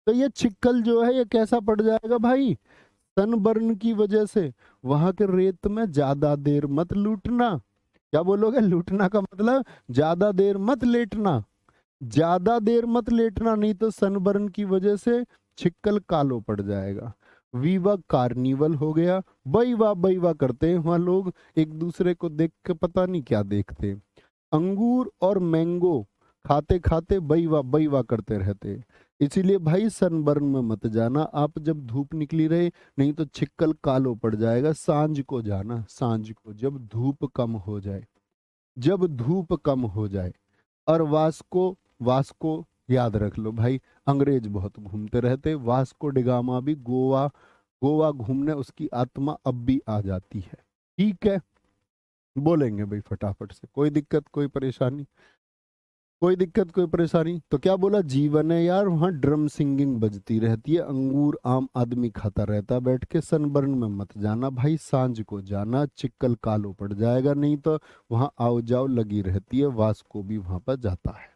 तो ये छिक्कल जो है ये कैसा पड़ जाएगा भाई? सनबर्न की वजह से। वहां के रेत में ज्यादा देर मत लूटना। क्या बोलोगे? लूटना का मतलब ज्यादा देर मत लेटना, ज्यादा देर मत लेटना, नहीं तो सनबर्न की वजह से छिक्कल कालो पड़ जाएगा। वीवा कार्निवल हो गया, बई वाह करते हैं वहां लोग, एक दूसरे को देख के पता नहीं क्या देखते हैं। अंगूर और मैंगो खाते खाते बई वाह करते रहते हैं। इसीलिए भाई सनबर्न में मत जाना आप जब धूप निकली रहे, नहीं तो छिक्कल कालो पड़ जाएगा। सांझ को जाना, सांझ को, जब धूप कम हो जाए, जब धूप कम हो जाए। और वास्को, वास्को याद रख लो भाई, अंग्रेज बहुत घूमते रहते। वास्को डिगामा भी गोवा, गोवा घूमने उसकी आत्मा अब भी आ जाती है। ठीक है, बोलेंगे भाई फटाफट से, कोई दिक्कत कोई परेशानी? कोई दिक्कत कोई परेशानी? तो क्या बोला, जीवन है यार, वहां ड्रम सिंगिंग बजती रहती है, अंगूर आम आदमी खाता रहता बैठ के। सनबर्न में मत जाना भाई, सांझ को जाना, चिक्कल कालो पड़ जाएगा, नहीं तो वहां आओ जाओ लगी रहती है। वास्को भी वहां पर जाता है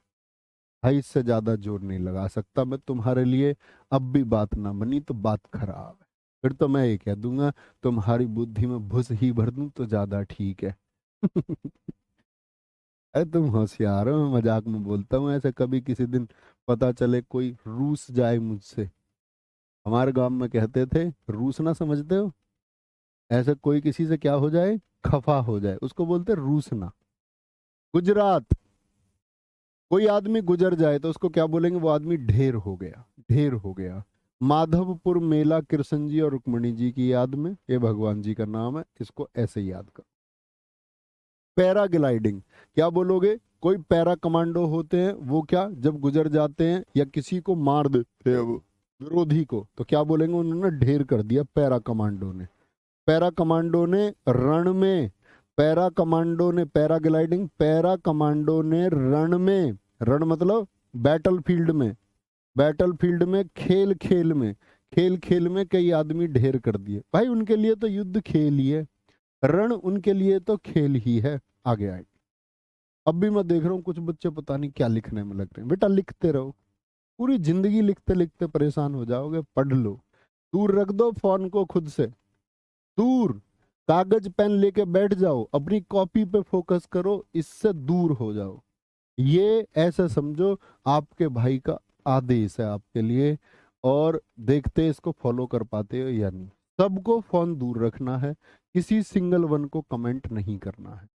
भाई, इससे ज्यादा जोर नहीं लगा सकता मैं तुम्हारे लिए। अब भी बात ना बनी तो बात खराब है, फिर तो मैं ये कह दूंगा तुम्हारी बुद्धि में भुस ही भर दूं तो ज्यादा ठीक है। अरे तुम होशियार हो, मैं मजाक में बोलता हूँ ऐसे। कभी किसी दिन पता चले कोई रूस जाए मुझसे, हमारे गांव में कहते थे रूस, ना समझते हो? ऐसे कोई किसी से क्या हो जाए, खफा हो जाए, उसको बोलते रूसना। गुजरात, कोई आदमी गुजर जाए तो उसको क्या बोलेंगे? वो आदमी ढेर हो गया, ढेर हो गया। माधवपुर मेला कृष्ण जी और रुक्मणी जी की याद में, ये भगवान जी का नाम है, इसको ऐसे ही याद करो। पैराग्लाइडिंग, क्या बोलोगे? कोई पैरा कमांडो होते हैं, वो क्या जब गुजर जाते हैं या किसी को मार देते हैं वो विरोधी को, तो क्या बोलेंगे? उन्होंने ढेर कर दिया पैरा कमांडो ने। पैरा कमांडो ने रण में, पैरा कमांडो ने पैराग्लाइडिंग, पैरा कमांडो ने रण में, रण मतलब बैटल फील्ड में, बैटल फील्ड में, खेल खेल में, खेल खेल में कई आदमी ढेर कर दिए। भाई उनके लिए तो युद्ध खेल ही है, रण उनके लिए तो खेल ही है। आगे आए, अब भी मैं देख रहा हूँ कुछ बच्चे पता नहीं क्या लिखने में लग रहे हैं। बेटा लिखते रहो, पूरी जिंदगी लिखते लिखते परेशान हो जाओगे। पढ़ लो, दूर रख दो फोन को खुद से, दूर। कागज पेन लेके बैठ जाओ, अपनी कॉपी पे फोकस करो, इससे दूर हो जाओ। ये ऐसा समझो आपके भाई का आदेश है आपके लिए, और देखते इसको फॉलो कर पाते हो या नहीं। सबको फोन दूर रखना है, किसी सिंगल वन को कमेंट नहीं करना है।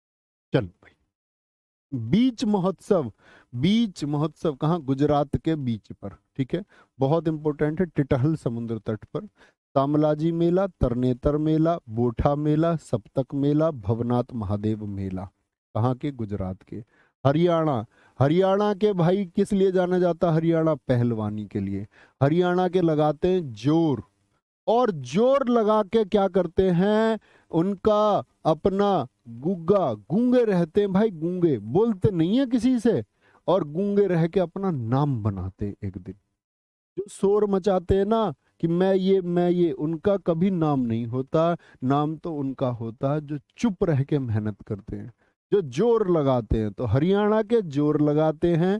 चल भाई, बीच महोत्सव, बीच महोत्सव कहाँ? गुजरात के बीच पर, ठीक है, बहुत इंपॉर्टेंट है। टिटहल समुद्र तट पर तामलाजी मेला, तरनेतर मेला, बोठा मेला, सप्तक मेला, भवनाथ महादेव मेला। कहाँ के? गुजरात के। हरियाणा, हरियाणा के भाई किस लिए जाना जाता? हरियाणा पहलवानी के लिए। हरियाणा के लगाते हैं जोर, और जोर लगा के क्या करते हैं? उनका अपना गुग्गा, गूंगे रहते हैं भाई, गूंगे बोलते नहीं है किसी से, और गूंगे रह के अपना नाम बनाते हैं। एक दिन जो शोर मचाते हैं ना कि मैं ये, उनका कभी नाम नहीं होता। नाम तो उनका होता है जो चुप रह के मेहनत करते हैं, जो जोर लगाते हैं। तो हरियाणा के जोर लगाते हैं,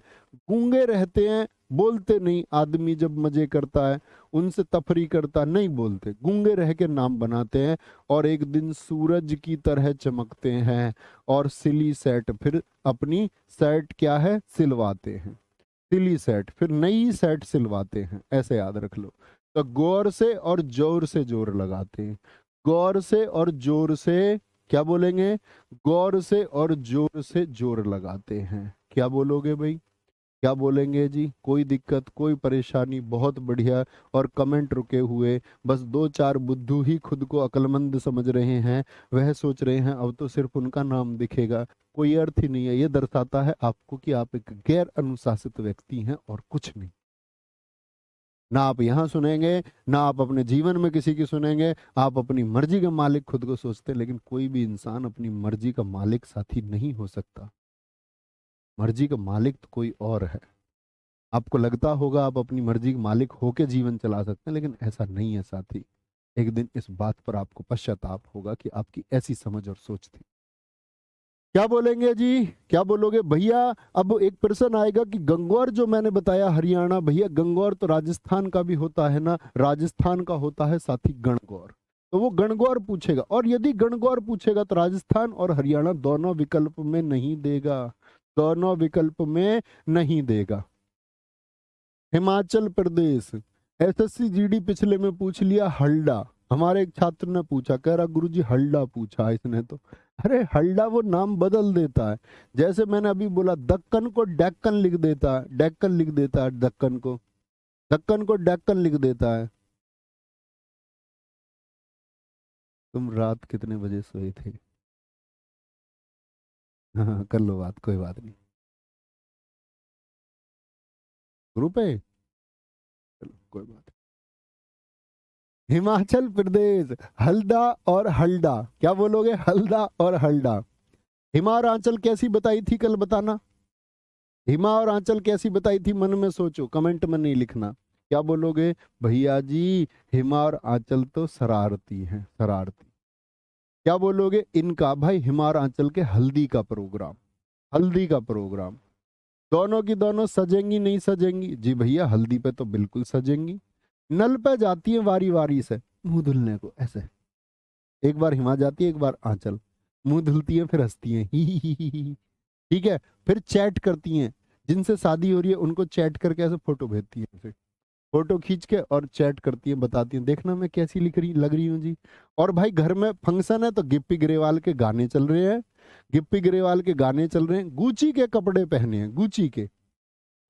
गूंगे रहते हैं, बोलते नहीं। आदमी जब मजे करता है, उनसे तफरी करता, नहीं बोलते, गूंगे रह के नाम बनाते हैं। और एक दिन सूरज की तरह चमकते हैं, और सिली सेट, फिर अपनी सेट क्या है? सिलवाते हैं। सिली सेट, फिर नई सेट सिलवाते हैं। ऐसे याद रख लो। तो गौर से और जोर से जोर लगाते हैं, गौर से और जोर से, क्या बोलेंगे? गौर से और जोर से जोर लगाते हैं। क्या बोलोगे भाई? क्या बोलेंगे जी? कोई दिक्कत, कोई परेशानी? बहुत बढ़िया। और कमेंट रुके हुए, बस दो चार बुद्धू ही खुद को अक्लमंद समझ रहे हैं। वह सोच रहे हैं अब तो सिर्फ उनका नाम दिखेगा। कोई अर्थ ही नहीं है। ये दर्शाता है आपको कि आप एक गैर अनुशासित व्यक्ति हैं और कुछ नहीं। ना आप यहाँ सुनेंगे, ना आप अपने जीवन में किसी की सुनेंगे। आप अपनी मर्जी का मालिक खुद को सोचते हैं, लेकिन कोई भी इंसान अपनी मर्जी का मालिक साथी नहीं हो सकता। मर्जी का मालिक तो कोई और है। आपको लगता होगा आप अपनी मर्जी के मालिक होके जीवन चला सकते हैं, लेकिन ऐसा नहीं है साथी। एक दिन इस बात पर आपको पश्चाताप होगा कि आपकी ऐसी समझ और सोच थी। क्या बोलेंगे जी? क्या बोलोगे भैया? अब एक प्रश्न आएगा कि गंगौर जो मैंने बताया हरियाणा, भैया गंगौर तो राजस्थान का भी होता है ना? राजस्थान का होता है साथी गणगौर। तो वो गणगौर पूछेगा, और यदि गणगौर पूछेगा तो राजस्थान और हरियाणा दोनों विकल्प में नहीं देगा, दोनों विकल्प में नहीं देगा। हिमाचल प्रदेश, एसएससी जीडी पिछले में पूछ लिया हल्डा। हमारे एक छात्र ने पूछा, कह रहा गुरुजी हल्डा पूछा इसने तो। अरे हल्डा वो नाम बदल देता है। जैसे मैंने अभी बोला दक्कन को डेक्कन लिख देता है, डेक्कन लिख देता है, दक्कन को, दक्कन को डेक्कन लिख देता है। तुम रात कितने बजे सोए थे? हाँ कर लो बात, कोई बात नहीं। ग्रुप है, चलो कोई बात नहीं। हिमाचल प्रदेश, हल्दा और हल्डा। क्या बोलोगे? हल्दा और हल्डा। हिमा और आंचल कैसी बताई थी कल? बताना। हिमा और आंचल कैसी बताई थी? मन में सोचो, कमेंट में नहीं लिखना। क्या बोलोगे? भैया जी हिमा और आंचल तो शरारती हैं, शरारती। क्या बोलोगे? इनका भाई हिमा और आंचल के हल्दी का प्रोग्राम, हल्दी का प्रोग्राम। दोनों की दोनों सजेंगी नहीं सजेंगी? जी भैया हल्दी पे तो बिल्कुल सजेंगी। नल पे जाती है वारी वारी से मुंह धुलने को, ऐसे। एक बार हिमा जाती है, एक बार आंचल। मुंह धुलती है, फिर हंसती है, ही। ठीक है, फिर चैट करती हैं। जिनसे शादी हो रही है उनको चैट करके ऐसे फोटो भेजती हैं, फिर फोटो खींच के और चैट करती हैं, बताती हैं देखना मैं कैसी लग रही हूँ जी। और भाई घर में फंक्शन है तो गिप्पी ग्रेवाल के गाने चल रहे हैं, गिप्पी ग्रेवाल के गाने चल रहे हैं, गुची के कपड़े पहने हैं, गुची के।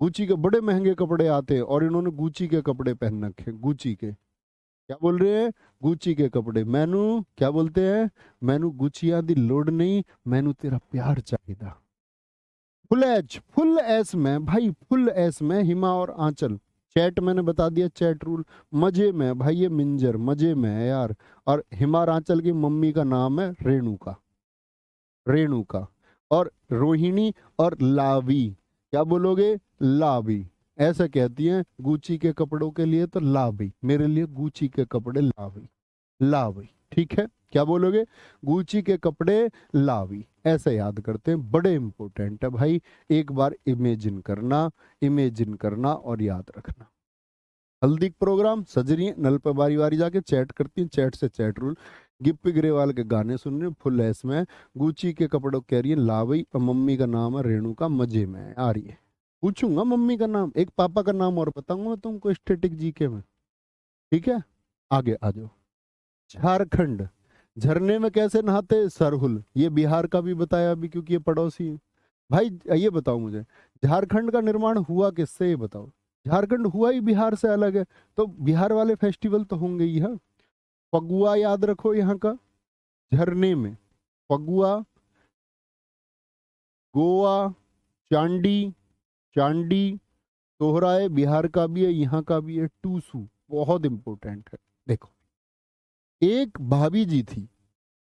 गुची के बड़े महंगे कपड़े आते हैं और इन्होंने गुची के कपड़े पहन रखे, गुची के। क्या बोल रहे हैं? गुची के कपड़े। मैनू क्या बोलते हैं? मैनू गुचिया दी लोड नहीं, मैनू तेरा प्यार चाहिए। फुल एस में भाई, फुल एस में हिमा और आंचल। चैट मैंने बता दिया, चैट रूल। मजे में भाई, ये मिंजर मजे में है यार। और हिमा और आंचल की मम्मी का नाम है रेणुका, रेणुका। और रोहिणी और लावी, क्या बोलोगे? लावी। ऐसा कहती हैं गुची के कपड़ों के लिए तो लावी, मेरे लिए गुची के कपड़े लावी, लावी। ठीक है, क्या बोलोगे? गुची के कपड़े लावी, ऐसे याद करते हैं, बड़े इंपॉर्टेंट है भाई। एक बार इमेजिन करना, इमेजिन करना और याद रखना। हल्दी प्रोग्राम सज रही है, नल पे बारी बारी जाके चैट करती हैं, चैट से चैट रूल। गिप्पी ग्रेवाल के गाने सुन रहे हैं फुल ऐस में, गुची के कपड़ों कह रही है लावई, और मम्मी का नाम है रेणुका, मजे में है। आ रही है, पूछूंगा मम्मी का नाम, एक पापा का नाम और बताऊंगा मैं तुमको स्टैटिक जीके में। ठीक है, आगे आ जाओ। झारखंड, झरने में कैसे नहाते? सरहुल। ये बिहार का भी बताया अभी, क्योंकि ये पड़ोसी है। भाई ये बताओ मुझे, झारखंड का निर्माण हुआ किससे, ये बताओ। झारखंड हुआ ही बिहार से अलग है, तो बिहार वाले फेस्टिवल तो होंगे ही। हाँ, फगुआ याद रखो यहाँ का, झरने में फगुआ। गोवा, चांडी, चांडी सोहराय बिहार का भी है, यहाँ का भी है। टूसू बहुत इंपॉर्टेंट है। देखो, एक भाभी जी थी,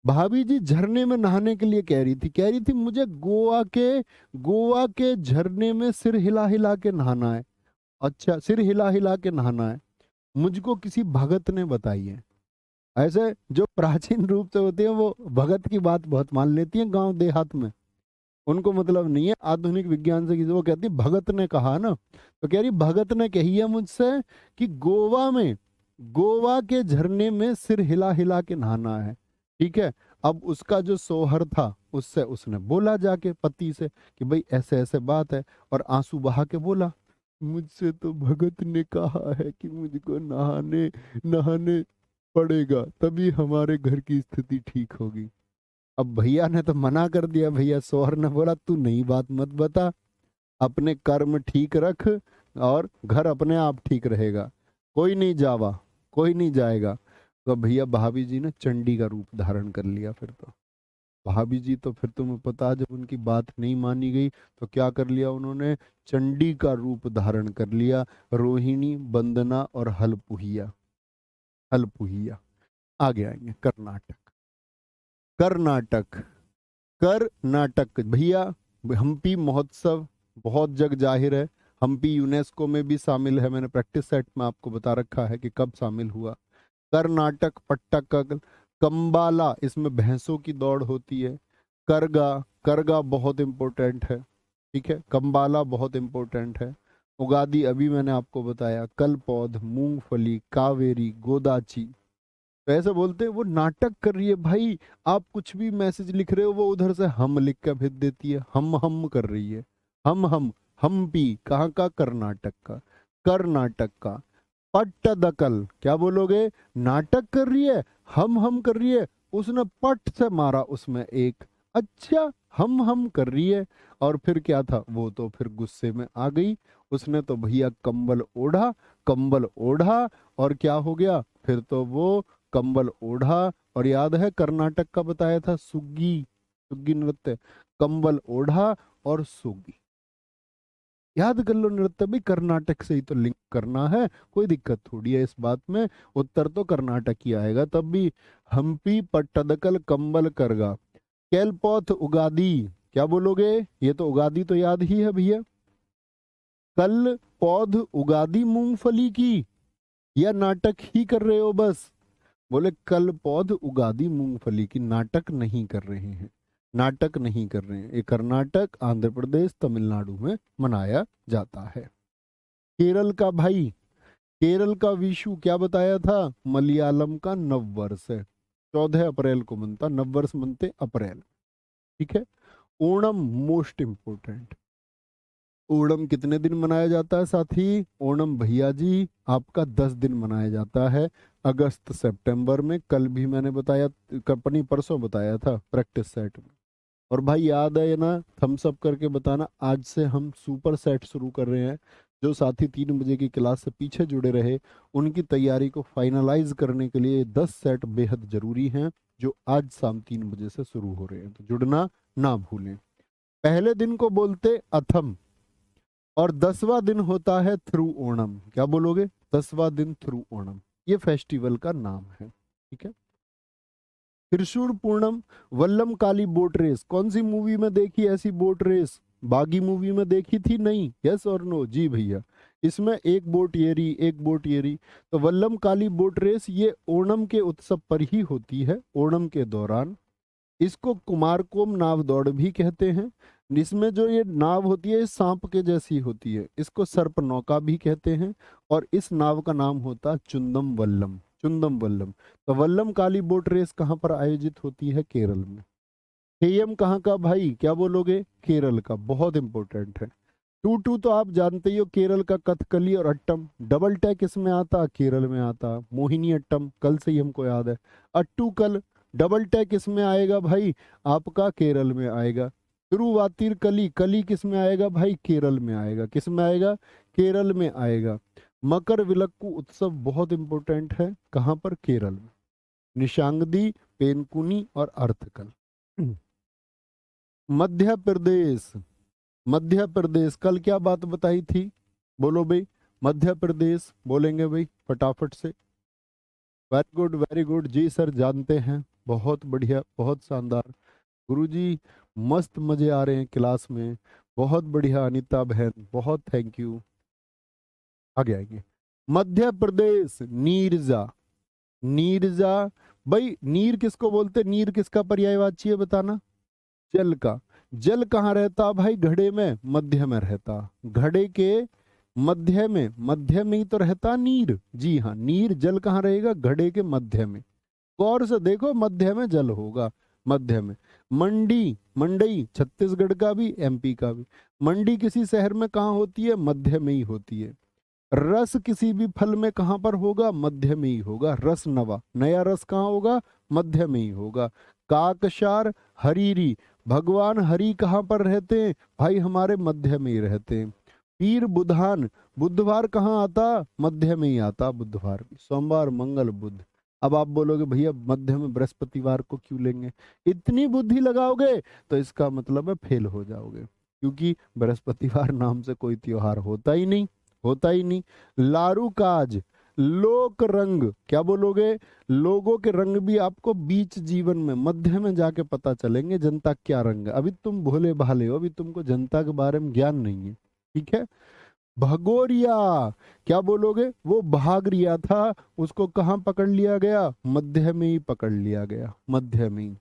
भाभी जी झरने में नहाने के लिए कह रही थी, कह रही थी मुझे गोवा के झरने में सिर हिला हिला के नहाना है। अच्छा, सिर हिला हिला के नहाना है, मुझको किसी भगत ने बताई है। ऐसे जो प्राचीन रूप से होते हैं वो भगत की बात बहुत मान लेती हैं गांव देहात में, उनको मतलब नहीं है आधुनिक विज्ञान से किसी। वो कहती है भगत ने कहा ना, तो कह रही भगत ने कही है मुझसे कि गोवा के झरने में सिर हिला हिला के नहाना है। ठीक है, अब उसका जो सोहर था उससे उसने बोला जाके पति से कि भाई ऐसे ऐसे बात है, और आंसू बहा के बोला मुझसे तो भगत ने कहा है कि मुझको नहाने नहाने पड़ेगा, तभी हमारे घर की स्थिति ठीक होगी। अब भैया ने तो मना कर दिया, भैया सोहर ने बोला तू नई बात मत बता, अपने कर्म ठीक रख और घर अपने आप ठीक रहेगा, कोई नहीं जावा, कोई नहीं जाएगा। तो भैया भाभी जी ने चंडी का रूप धारण कर लिया। फिर तो भाभी जी तो फिर तुम्हें पता, जब उनकी बात नहीं मानी गई तो क्या कर लिया उन्होंने? चंडी का रूप धारण कर लिया। रोहिणी, वंदना और हलपुहिया, हलपुहिया। आगे आएंगे कर्नाटक, कर्नाटक, कर्नाटक भैया। हम्पी महोत्सव बहुत जग जाहिर है, हम्पी यूनेस्को में भी शामिल है, मैंने प्रैक्टिस सेट में आपको बता रखा है कि कब शामिल हुआ। कर्नाटक, पट्टाकल, कंबाला, इसमें भैंसों की दौड़ होती है। करगा, करगा बहुत इंपॉर्टेंट है। ठीक है, कंबाला बहुत इंपॉर्टेंट है। उगादी अभी मैंने आपको बताया। कलपौध, मूंगफली, कावेरी, गोदाची। तो ऐसे बोलते हैं वो नाटक कर रही है भाई, आप कुछ भी मैसेज लिख रहे हो वो उधर से हम लिख कर भेज देती है, हम कर रही है। हम हम्पी कहाँ का? कर्नाटक का, कर्नाटक का। पट्टदकल, क्या बोलोगे? नाटक कर रही है, हम कर रही है, उसने पट से मारा उसमें एक। अच्छा, हम कर रही है। और फिर क्या था, वो तो फिर गुस्से में आ गई, उसने तो भैया कंबल ओढ़ा, कंबल ओढ़ा, और क्या हो गया फिर? तो वो कंबल ओढ़ा, और याद है कर्नाटक का बताया था सुग्गी, सुग्गी नृत्य। कंबल ओढ़ा और सुग्गी, याद कर लो नृत्य भी कर्नाटक से ही तो लिंक करना है, कोई दिक्कत थोड़ी है इस बात में। उत्तर तो कर्नाटक ही आएगा तब भी। हम्पी, पट्टदकल, कंबल, करगा। कैलपौथ, उगादी, क्या बोलोगे? ये तो उगादी तो याद ही है भैया। कल पौध उगादी मूंगफली की, या नाटक ही कर रहे हो बस? बोले कल पौध उगादी मूंगफली की, नाटक नहीं कर रहे हैं, नाटक नहीं कर रहे हैं। ये कर्नाटक, आंध्र प्रदेश, तमिलनाडु में मनाया जाता है। केरल का भाई, केरल का विशु क्या बताया था? मलयालम का नववर्ष है, 14 अप्रैल को मनता, नववर्ष मनते अप्रैल। ठीक है। Onam most important. ओणम कितने दिन मनाया जाता है साथी? ओणम भैया जी आपका 10 दिन मनाया जाता है, अगस्त सितंबर में। कल भी मैंने बताया, कंपनी परसों बताया था प्रैक्टिस सेट में। और भाई याद है ना, थम्स अप करके बताना। आज से हम सुपर सेट शुरू कर रहे हैं। जो साथी 3 बजे की क्लास से पीछे जुड़े रहे, उनकी तैयारी को फाइनलाइज करने के लिए 10 सेट बेहद जरूरी हैं, जो आज शाम 3 बजे से शुरू हो रहे हैं। तो जुड़ना ना भूलें। पहले दिन को बोलते अथम, और 10वां दिन होता है थ्रू ओणम। क्या बोलोगे? 10वां दिन थ्रू ओणम, ये फेस्टिवल का नाम है। ठीक है। त्रिशूर पूर्णम, वल्लम काली बोट रेस। कौन सी मूवी में देखी ऐसी बोट रेस? बागी मूवी में देखी थी? नहीं? यस और नो? जी भैया। इसमें एक बोट ये रही, एक बोट ये रही। तो वल्लम काली बोट रेस ये ओणम के उत्सव पर ही होती है, ओणम के दौरान। इसको कुमारकोम नाव दौड़ भी कहते हैं। इसमें जो ये नाव होती है, सांप के जैसी होती है, इसको सर्प नौका भी कहते हैं। और इस नाव का नाम होता है चुंदम वल्लम, चुंदम वल्लम। तो वल्लम काली बोट रेस कहाँ पर आयोजित होती है? केरल में। थेयम कहाँ का भाई? क्या बोलोगे? केरल का। बहुत इंपॉर्टेंट है। टू टू तो आप जानते ही हो, केरल का कथकली और अट्टम। डबल टैक इसमें आता, केरल में आता, मोहिनी अट्टम, कल से ही हमको याद है। अट्टू कल, डबल टैक इसमें आएगा भाई, आपका केरल में आएगा। तिरुवातिर कली, कली किस में आएगा भाई? केरल में आएगा। किस में आएगा? केरल में आएगा। मकर विलक्कू उत्सव बहुत इंपॉर्टेंट है, कहाँ पर? केरल में। निशांगदी, पेनकुनी और अर्थकल। मध्य प्रदेश, मध्य प्रदेश कल क्या बात बताई थी? बोलो भाई। मध्य प्रदेश बोलेंगे भाई फटाफट से। वेरी गुड, वेरी गुड जी सर, जानते हैं। बहुत बढ़िया, बहुत शानदार। गुरुजी मस्त मजे आ रहे हैं क्लास में। बहुत बढ़िया अनीता बहन, बहुत थैंक यू। आगे आएंगे। मध्य प्रदेश, नीरजा। नीरजा भाई, नीर किसको बोलते? नीर किसका पर्यायवाची है बताना? जल का। जल कहाँ रहता भाई? घड़े में, मध्य में रहता। घड़े के मध्य में, मध्य में ही तो रहता नीर। जी हाँ, नीर जल कहाँ रहेगा? घड़े के मध्य में। गौर से देखो, मध्य में जल होगा, मध्य में। मंडी, मंडई छत्तीसगढ़ का भी, एमपी का भी। मंडी किसी शहर में कहाँ होती है? मध्य में ही होती है। रस किसी भी फल में कहाँ पर होगा? मध्य में ही होगा। रस नवा, नया रस कहाँ होगा? मध्य में ही होगा। काकशार, हरीरी, भगवान हरि कहाँ पर रहते हैं भाई? हमारे मध्य में ही रहते हैं। पीर बुधान, बुधवार कहाँ आता? मध्य में ही आता, बुधवार भी। सोमवार, मंगल, बुध। अब आप बोलोगे भैया मध्य में बृहस्पतिवार को क्यों लेंगे? इतनी बुद्धि लगाओगे तो इसका मतलब है फेल हो जाओगे, क्योंकि बृहस्पतिवार नाम से कोई त्योहार होता ही नहीं, होता ही नहीं। लारू काज, लोक रंग, क्या बोलोगे? लोगों के रंग भी आपको बीच जीवन में, मध्य में जाके पता चलेंगे जनता क्या रंग है। अभी तुम भोले भाले हो, अभी तुमको जनता के बारे में ज्ञान नहीं है। ठीक है। भगोरिया, क्या बोलोगे? वो भाग रिया था, उसको कहाँ पकड़ लिया गया? मध्य में ही पकड़ लिया गया, मध्य में ही।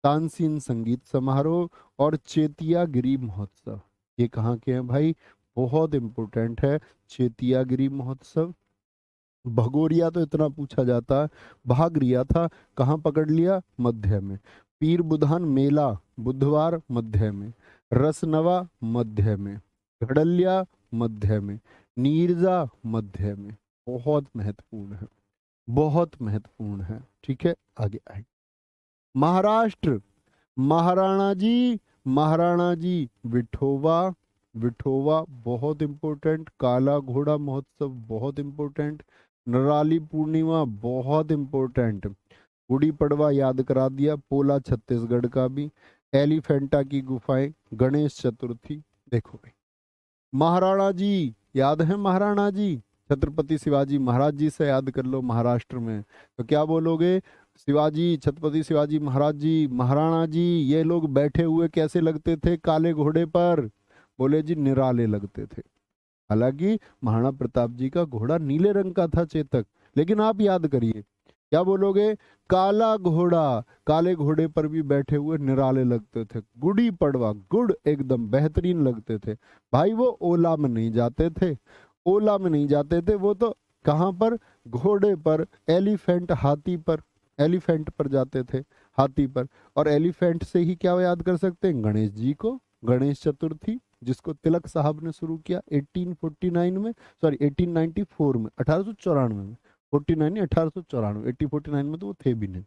तानसीन संगीत समारोह और चेतिया गिरी महोत्सव, ये कहाँ के हैं भाई? बहुत इंपॉर्टेंट है। चेतिया गिरी महोत्सव। भगोरिया तो इतना पूछा जाता है। भाग रिया था, कहाँ पकड़ लिया? मध्य में। पीर बुधान मेला, बुधवार, मध्य में। रसनवा, मध्य में। घड़लिया, मध्य में। नीरजा, मध्य में। बहुत महत्वपूर्ण है, बहुत महत्वपूर्ण है। ठीक है, आगे आए। महाराष्ट्र, महाराणा जी, महाराणा जी विठोवा, विठोवा बहुत इंपॉर्टेंट। काला घोड़ा महोत्सव बहुत इंपॉर्टेंट। नराली पूर्णिमा बहुत इंपॉर्टेंट। गुड़ी पड़वा याद करा दिया। पोला छत्तीसगढ़ का भी। एलिफेंटा की गुफाएं, गणेश चतुर्थी। देखो भाई, महाराणा जी याद है? महाराणा जी छत्रपति शिवाजी महाराज जी से याद कर लो। महाराष्ट्र में तो क्या बोलोगे? शिवाजी, छत्रपति शिवाजी महाराज जी, महाराणा जी, ये लोग बैठे हुए कैसे लगते थे काले घोड़े पर? बोले जी निराले लगते थे। हालांकि महाराणा प्रताप जी का घोड़ा नीले रंग का था, चेतक। लेकिन आप याद करिए, क्या बोलोगे? काला घोड़ा, काले घोड़े पर भी बैठे हुए निराले लगते थे। गुड़ी पड़वा, गुड़ एकदम बेहतरीन लगते थे भाई। वो ओला में नहीं जाते थे, ओला में नहीं जाते थे, वो तो कहाँ पर? घोड़े पर, एलिफेंट, हाथी पर। एलिफेंट पर जाते थे, हाथी पर। और एलिफेंट से ही क्या याद कर सकते हैं? गणेश जी को, गणेश चतुर्थी, जिसको तिलक साहब ने शुरू किया 1849 में, सॉरी 1894 में, 1894 में। 49 नहीं, 1894, 1849 में तो वो थे भी नहीं।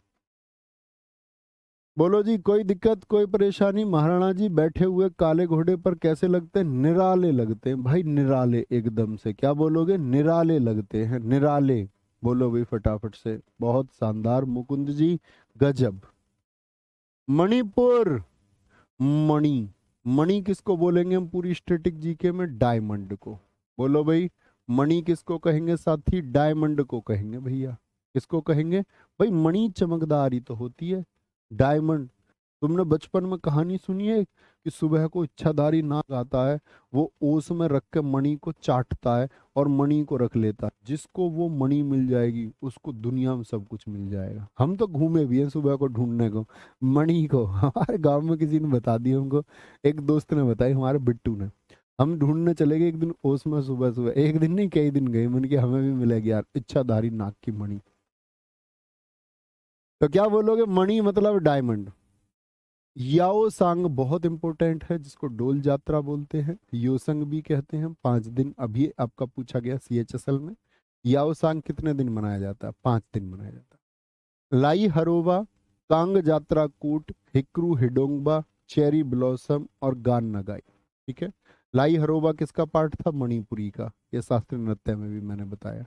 बोलो जी, कोई दिक्कत, कोई परेशानी? महाराणा जी बैठे हुए काले घोड़े पर कैसे लगते हैं? निराले लगते हैं भाई, निराले एकदम से। क्या बोलोगे? निराले लगते हैं, निराले। बोलो भाई फटाफट से। बहुत शानदार मुकुंद जी, गजब। मणिपुर, मणि। मणि किसको बोलेंगे हम पूरी स्टैटिक जीके में? डायमंड को। बोलो भाई, मणि किसको कहेंगे साथी? डायमंड को कहेंगे भैया। किसको कहेंगे भाई? मणि चमकदार ही तो होती है, डायमंड। तुमने बचपन में कहानी सुनी है कि सुबह को इच्छाधारी नाग आता है, वो ओस में रख के मणि को चाटता है और मणि को रख लेता है। जिसको वो मणि मिल जाएगी उसको दुनिया में सब कुछ मिल जाएगा। हम तो घूमे भी हैं सुबह को ढूंढने को मणि को। हमारे गांव में किसी ने बता दिया हमको, एक दोस्त ने बताई, हमारे बिट्टू ने। हम ढूंढने चले गए एक दिन ओस में, सुबह सुबह। एक दिन नहीं, कई दिन गए। मन की हमें भी मिलेगी यार इच्छाधारी नाग की मणि। तो क्या बोलोगे? मणि मतलब डायमंड। याओ सांग बहुत इंपॉर्टेंट है, जिसको डोल यात्रा बोलते हैं, योसंग भी कहते हैं। 5 दिन अभी आपका पूछा गया सीएचएसएल में। याओ सांग कितने दिन मनाया जाता है? 5 दिन मनाया जाता है। लाई हरोबा, कांग जात्रा कूट, हिक्रू हिडोंगबा, चेरी ब्लॉसम और गान नगाई। ठीक है। लाई हरोबा किसका पार्ट था? मणिपुरी का। ये शास्त्रीय नृत्य में भी मैंने बताया।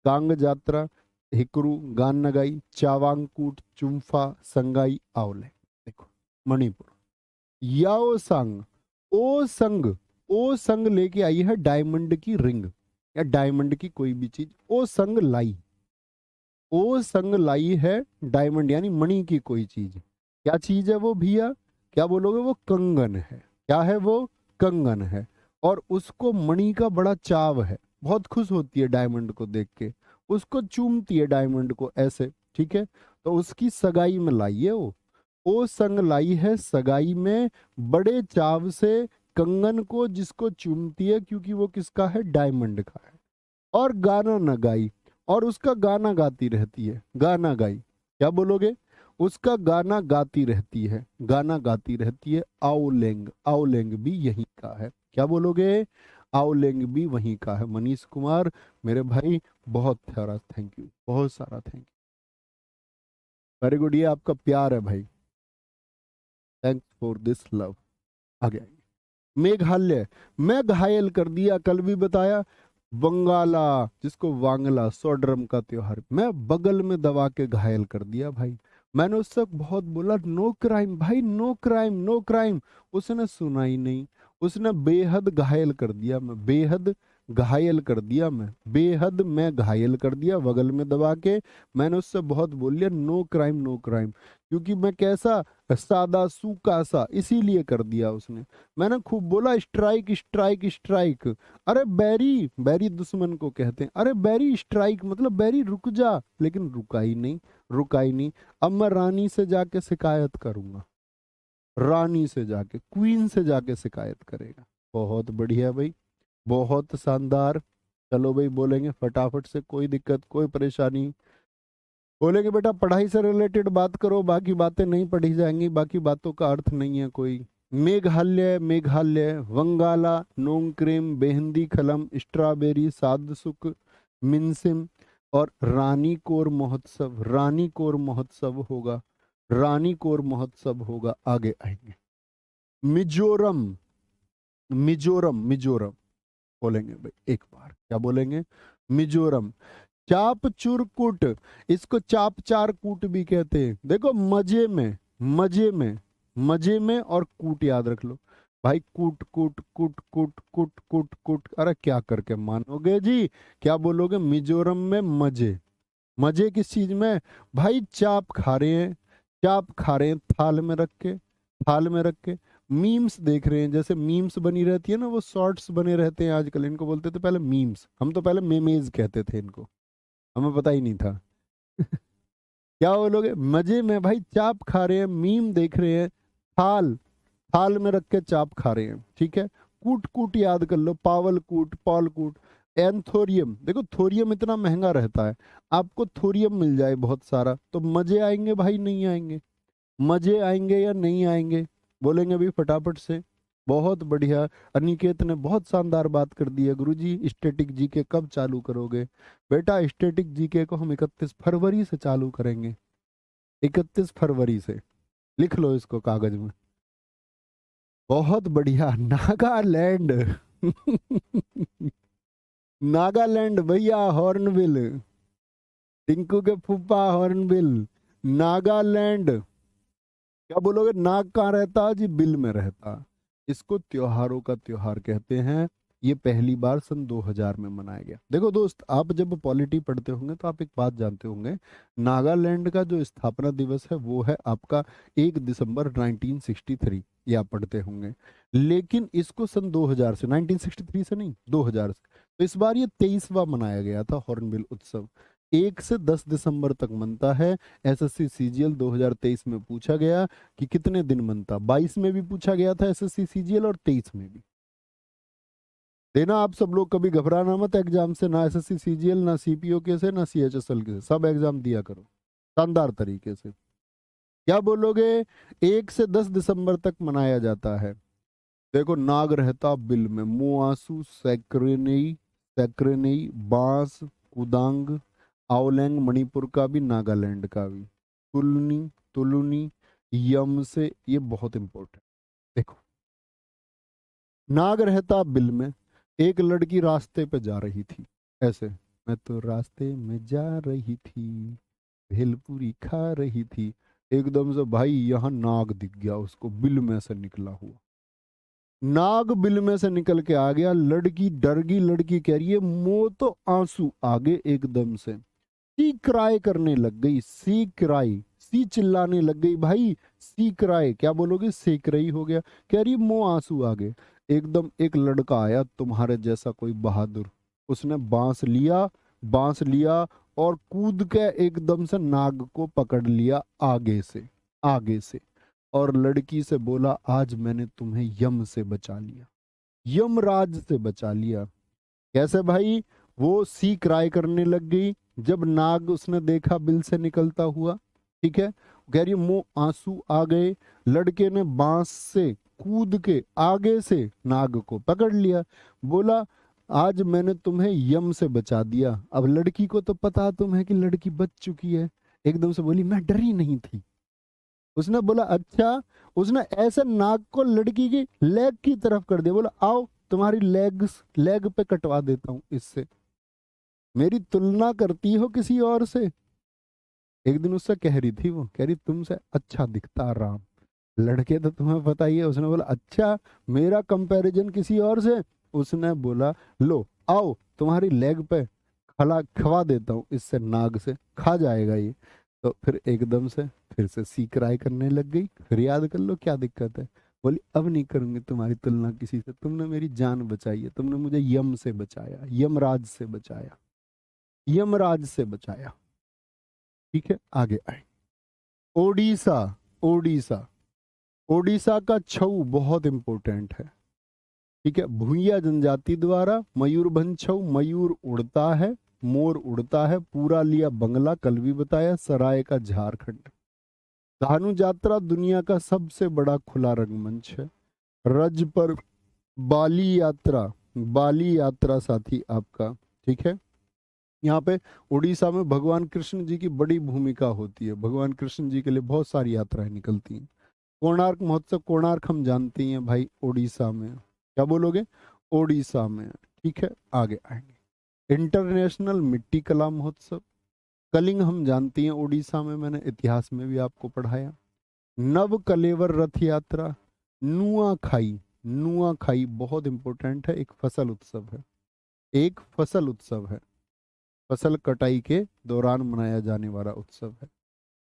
कांग जात्रा, हिकरू, गान नगाई, चावांग कूट, चुम्फा, संगाई, आवले। देखो, मणिपुर। याओ संग, ओ संग, ओ संग लेके आई है डायमंड की रिंग या डायमंड की कोई भी चीज। ओ संग लाई, ओ संग लाई है डायमंड यानी मणि की कोई चीज। क्या चीज है वो भैया? क्या बोलोगे? वो कंगन है। क्या है वो? कंगन है। और उसको मणि का बड़ा चाव है, बहुत खुश होती है डायमंड को देख के, उसको चूमती है डायमंड को ऐसे। ठीक है। तो उसकी सगाई में लाई है वो। ओ संग लाई है सगाई में बड़े चाव से कंगन को, जिसको चूमती है क्योंकि वो किसका है? डायमंड का है। और गाना न गाई, और उसका गाना गाती रहती है। गाना गाई, क्या बोलोगे? उसका गाना गाती रहती है, गाना गाती रहती है। आओलेंग, आओलेंग भी यहीं का है। क्या बोलोगे? आओलेंग भी वहीं का है। मनीष कुमार मेरे भाई, बहुत सारा थैंक यू, बहुत सारा थैंक यू, वेरी गुड। ये आपका प्यार है भाई, थैंक्स फॉर दिस लव। आ गया। मेघालय, मैं घायल कर दिया, कल भी बताया। बंगाला, जिसको वांगला, सोड्रम का त्योहार, मैं बगल में दबा के घायल कर दिया भाई। मैंने उससे बहुत बोला नो क्राइम भाई, नो क्राइम, नो क्राइम। उसने सुना ही नहीं। उसने बेहद घायल कर दिया, मैं बेहद घायल कर दिया, मैं बेहद मैं घायल कर दिया बगल में दबा के। मैंने उससे बहुत बोल लिया नो क्राइम, नो क्राइम। क्योंकि मैं कैसा, सादा सूखा सा, इसीलिए कर दिया उसने। मैंने खूब बोला स्ट्राइक, स्ट्राइक, स्ट्राइक। अरे बैरी, बैरी दुश्मन को कहते हैं। अरे बैरी स्ट्राइक मतलब बैरी रुक जा, लेकिन रुका ही नहीं, रुका ही नहीं। अब मैं रानी से जाके शिकायत करूंगा, रानी से जाके, क्वीन से जाके शिकायत करेगा। बहुत बढ़िया भाई, बहुत शानदार। चलो भाई बोलेंगे फटाफट से, कोई दिक्कत, कोई परेशानी? बोलेंगे बेटा पढ़ाई से रिलेटेड बात करो, बाकी बातें नहीं पढ़ी जाएंगी, बाकी बातों का अर्थ नहीं है कोई। मेघालय, मेघालय, वंगाला, नोंगक्रेम, बेहंदी खलम, स्ट्रॉबेरी, सादसुक, मिनसिम और रानीकोर महोत्सव। रानीकोर महोत्सव होगा, रानीकोर महोत्सव होगा। आगे आएंगे। मिजोरम, मिजोरम, मिजोरम बोलेंगे भाई एक बार। क्या बोलेंगे? मिजोरम। चाप चुरकुट, इसको चाप चार कूट भी कहते हैं। देखो मजे में, मजे में, मजे में, और कूट याद रख लो भाई। कूट कूट कूट कूट कूट कूट कूट, अरे क्या करके मानोगे जी? क्या बोलोगे? मिजोरम में मजे। मजे किस चीज में भाई? चाप खा रहे हैं, चाप खा रहे हैं थाल में रख के, थाल में रख के। मीम्स देख रहे हैं, जैसे मीम्स बनी रहती है ना, वो शॉर्ट्स बने रहते हैं आजकल। इनको बोलते थे पहले मीम्स, हम तो पहले मेमेज कहते थे इनको, हमें पता ही नहीं था। क्या बोलोगे? मजे में भाई, चाप खा रहे हैं, मीम देख रहे हैं, थाल, थाल में रख के चाप खा रहे हैं। ठीक है। कूट कूट याद कर लो, पावल कूट, पॉल कूट। एंथोरियम, देखो थोरियम इतना महंगा रहता है, आपको थोरियम मिल जाए बहुत सारा तो मजे आएंगे भाई, नहीं आएंगे? मजे आएंगे या नहीं आएंगे? बोलेंगे भी फटाफट से। बहुत बढ़िया, अनिकेत ने बहुत शानदार बात कर दी है। गुरुजी स्टैटिक जीके कब चालू करोगे? बेटा स्टैटिक जीके को हम 31 फरवरी से चालू करेंगे, 31 फरवरी से। लिख लो इसको कागज में। बहुत बढ़िया, नागालैंड। नागालैंड भैया, हॉर्नबिल। टिंकू के फूफा हॉर्नबिल। नागालैंड। क्या बोलोगे, नाग कहाँ रहता जी? बिल में रहता। इसको त्योहारों का त्योहार कहते हैं। ये पहली बार सन 2000 में मनाया गया। देखो दोस्त, आप जब पॉलिटी पढ़ते होंगे तो आप एक बात जानते होंगे, नागालैंड का जो स्थापना दिवस है वो है आपका 1 दिसंबर 1963, ये आप पढ़ते होंगे। लेकिन इसको सन 2000 से, 1963 से नहीं, 2000 से, तो इस बार ये 23वां मनाया गया था हॉर्नबिल उत्सव। 1 से 10 दिसंबर तक मनता है। एसएससी सीजीएल 2023 में पूछा गया कि कितने दिन मनता। 22 में भी पूछा गया था एसएससी सीजीएल, और 23 में भी। देना आप सब लोग, कभी घबराना मत एग्जाम से, ना एसएससी सीजीएल, ना सीपीओ के से, ना सीएचएसएल के से, सब एग्जाम दिया करो शानदार तरीके से। क्या बोलोगे? 1 से 10 दिसंबर तक मनाया जाता है। देखो, नाग रहता बिल में, मुआसू, सैक्रेनेई, सैक्रेनेई, बांस, कुदांग, आवलैंग मणिपुर का भी, नागालैंड का भी, तुलनी, तुलुनी, यम से, ये बहुत इंपॉर्टेंट। देखो, नाग रहता बिल में। एक लड़की रास्ते पे जा रही थी, ऐसे, मैं तो रास्ते में जा रही थी, भेलपूरी खा रही थी। एकदम से भाई यहाँ नाग दिख गया उसको, बिल में से निकला हुआ। नाग बिल में से निकल के आ गया। लड़की डर गई, लड़की कह रही है मुंह तो आंसू आगे एकदम से। सी क्राई करने लग गई, सी क्राई, सी चिल्लाने लग गई भाई। सी क्राई क्या बोलोगे, सेक रही हो गया। कह रही मुंह आंसू आगे। एकदम एक लड़का आया तुम्हारे जैसा, कोई बहादुर। उसने बांस लिया, बांस लिया, और कूद के एकदम से नाग को पकड़ लिया आगे से, आगे से। और लड़की से बोला, आज मैंने तुम्हें यम से बचा लिया, यमराज से बचा लिया। कैसे भाई? वो सी क्राई करने लग गई जब नाग उसने देखा बिल से निकलता हुआ। ठीक है, कह रही मुंह आंसू आ गए। लड़के ने बांस से कूद के आगे से नाग को पकड़ लिया। बोला, आज मैंने तुम्हें यम से बचा दिया। अब लड़की को तो पता तुम्हें कि लड़की बच चुकी है। एकदम से बोली, मैं डरी नहीं थी। उसने बोला, अच्छा। उसने ऐसे नाक को लड़की की लेग की तरफ कर दिया। बोला, आओ तुम्हारी लेग पे कटवा देता हूं इससे। मेरी तुलना करती हो किसी और से? एक दिन उससे कह रही थी, वो कह रही तुमसे अच्छा दिखता राम। लड़के तो तुम्हें पता ही है। उसने बोला, अच्छा, मेरा कंपैरिजन किसी और से? उसने बोला, लो आओ तुम्हारी लेग पे खला खवा देता हूँ इससे, नाग से खा जाएगा ये। तो फिर एकदम से फिर से सी क्राई करने लग गई। फिर याद कर लो क्या दिक्कत है। बोली, अब नहीं करूंगी तुम्हारी तुलना किसी से, तुमने मेरी जान बचाई है, तुमने मुझे यम से बचाया, यमराज से बचाया, यमराज से बचाया। ठीक है, आगे आए। ओडिशा, ओडिशा, ओडिशा का छऊ बहुत इंपॉर्टेंट है। ठीक है, भूइया जनजाति द्वारा मयूरभंज छऊ, मयूर उड़ता है, मोर उड़ता है, पूरा लिया बंगला, कल भी बताया, सराय का झारखंड। धानु यात्रा दुनिया का सबसे बड़ा खुला रंगमंच है। रज पर बाली यात्रा, बाली यात्रा साथी आपका। ठीक है, यहाँ पे उड़ीसा में भगवान कृष्ण जी की बड़ी भूमिका होती है। भगवान कृष्ण जी के लिए बहुत सारी यात्राएं निकलती हैं। कोणार्क महोत्सव, कोणार्क हम जानते हैं भाई, उड़ीसा में। क्या बोलोगे? उड़ीसा में। ठीक है, आगे आएंगे। इंटरनेशनल मिट्टी कला महोत्सव, कलिंग हम जानती हैं उड़ीसा में, मैंने इतिहास में भी आपको पढ़ाया। नव कलेवर रथ यात्रा, नुआखाई, नुआखाई बहुत इंपॉर्टेंट है, एक फसल उत्सव है, एक फसल उत्सव है, फसल कटाई के दौरान मनाया जाने वाला उत्सव है।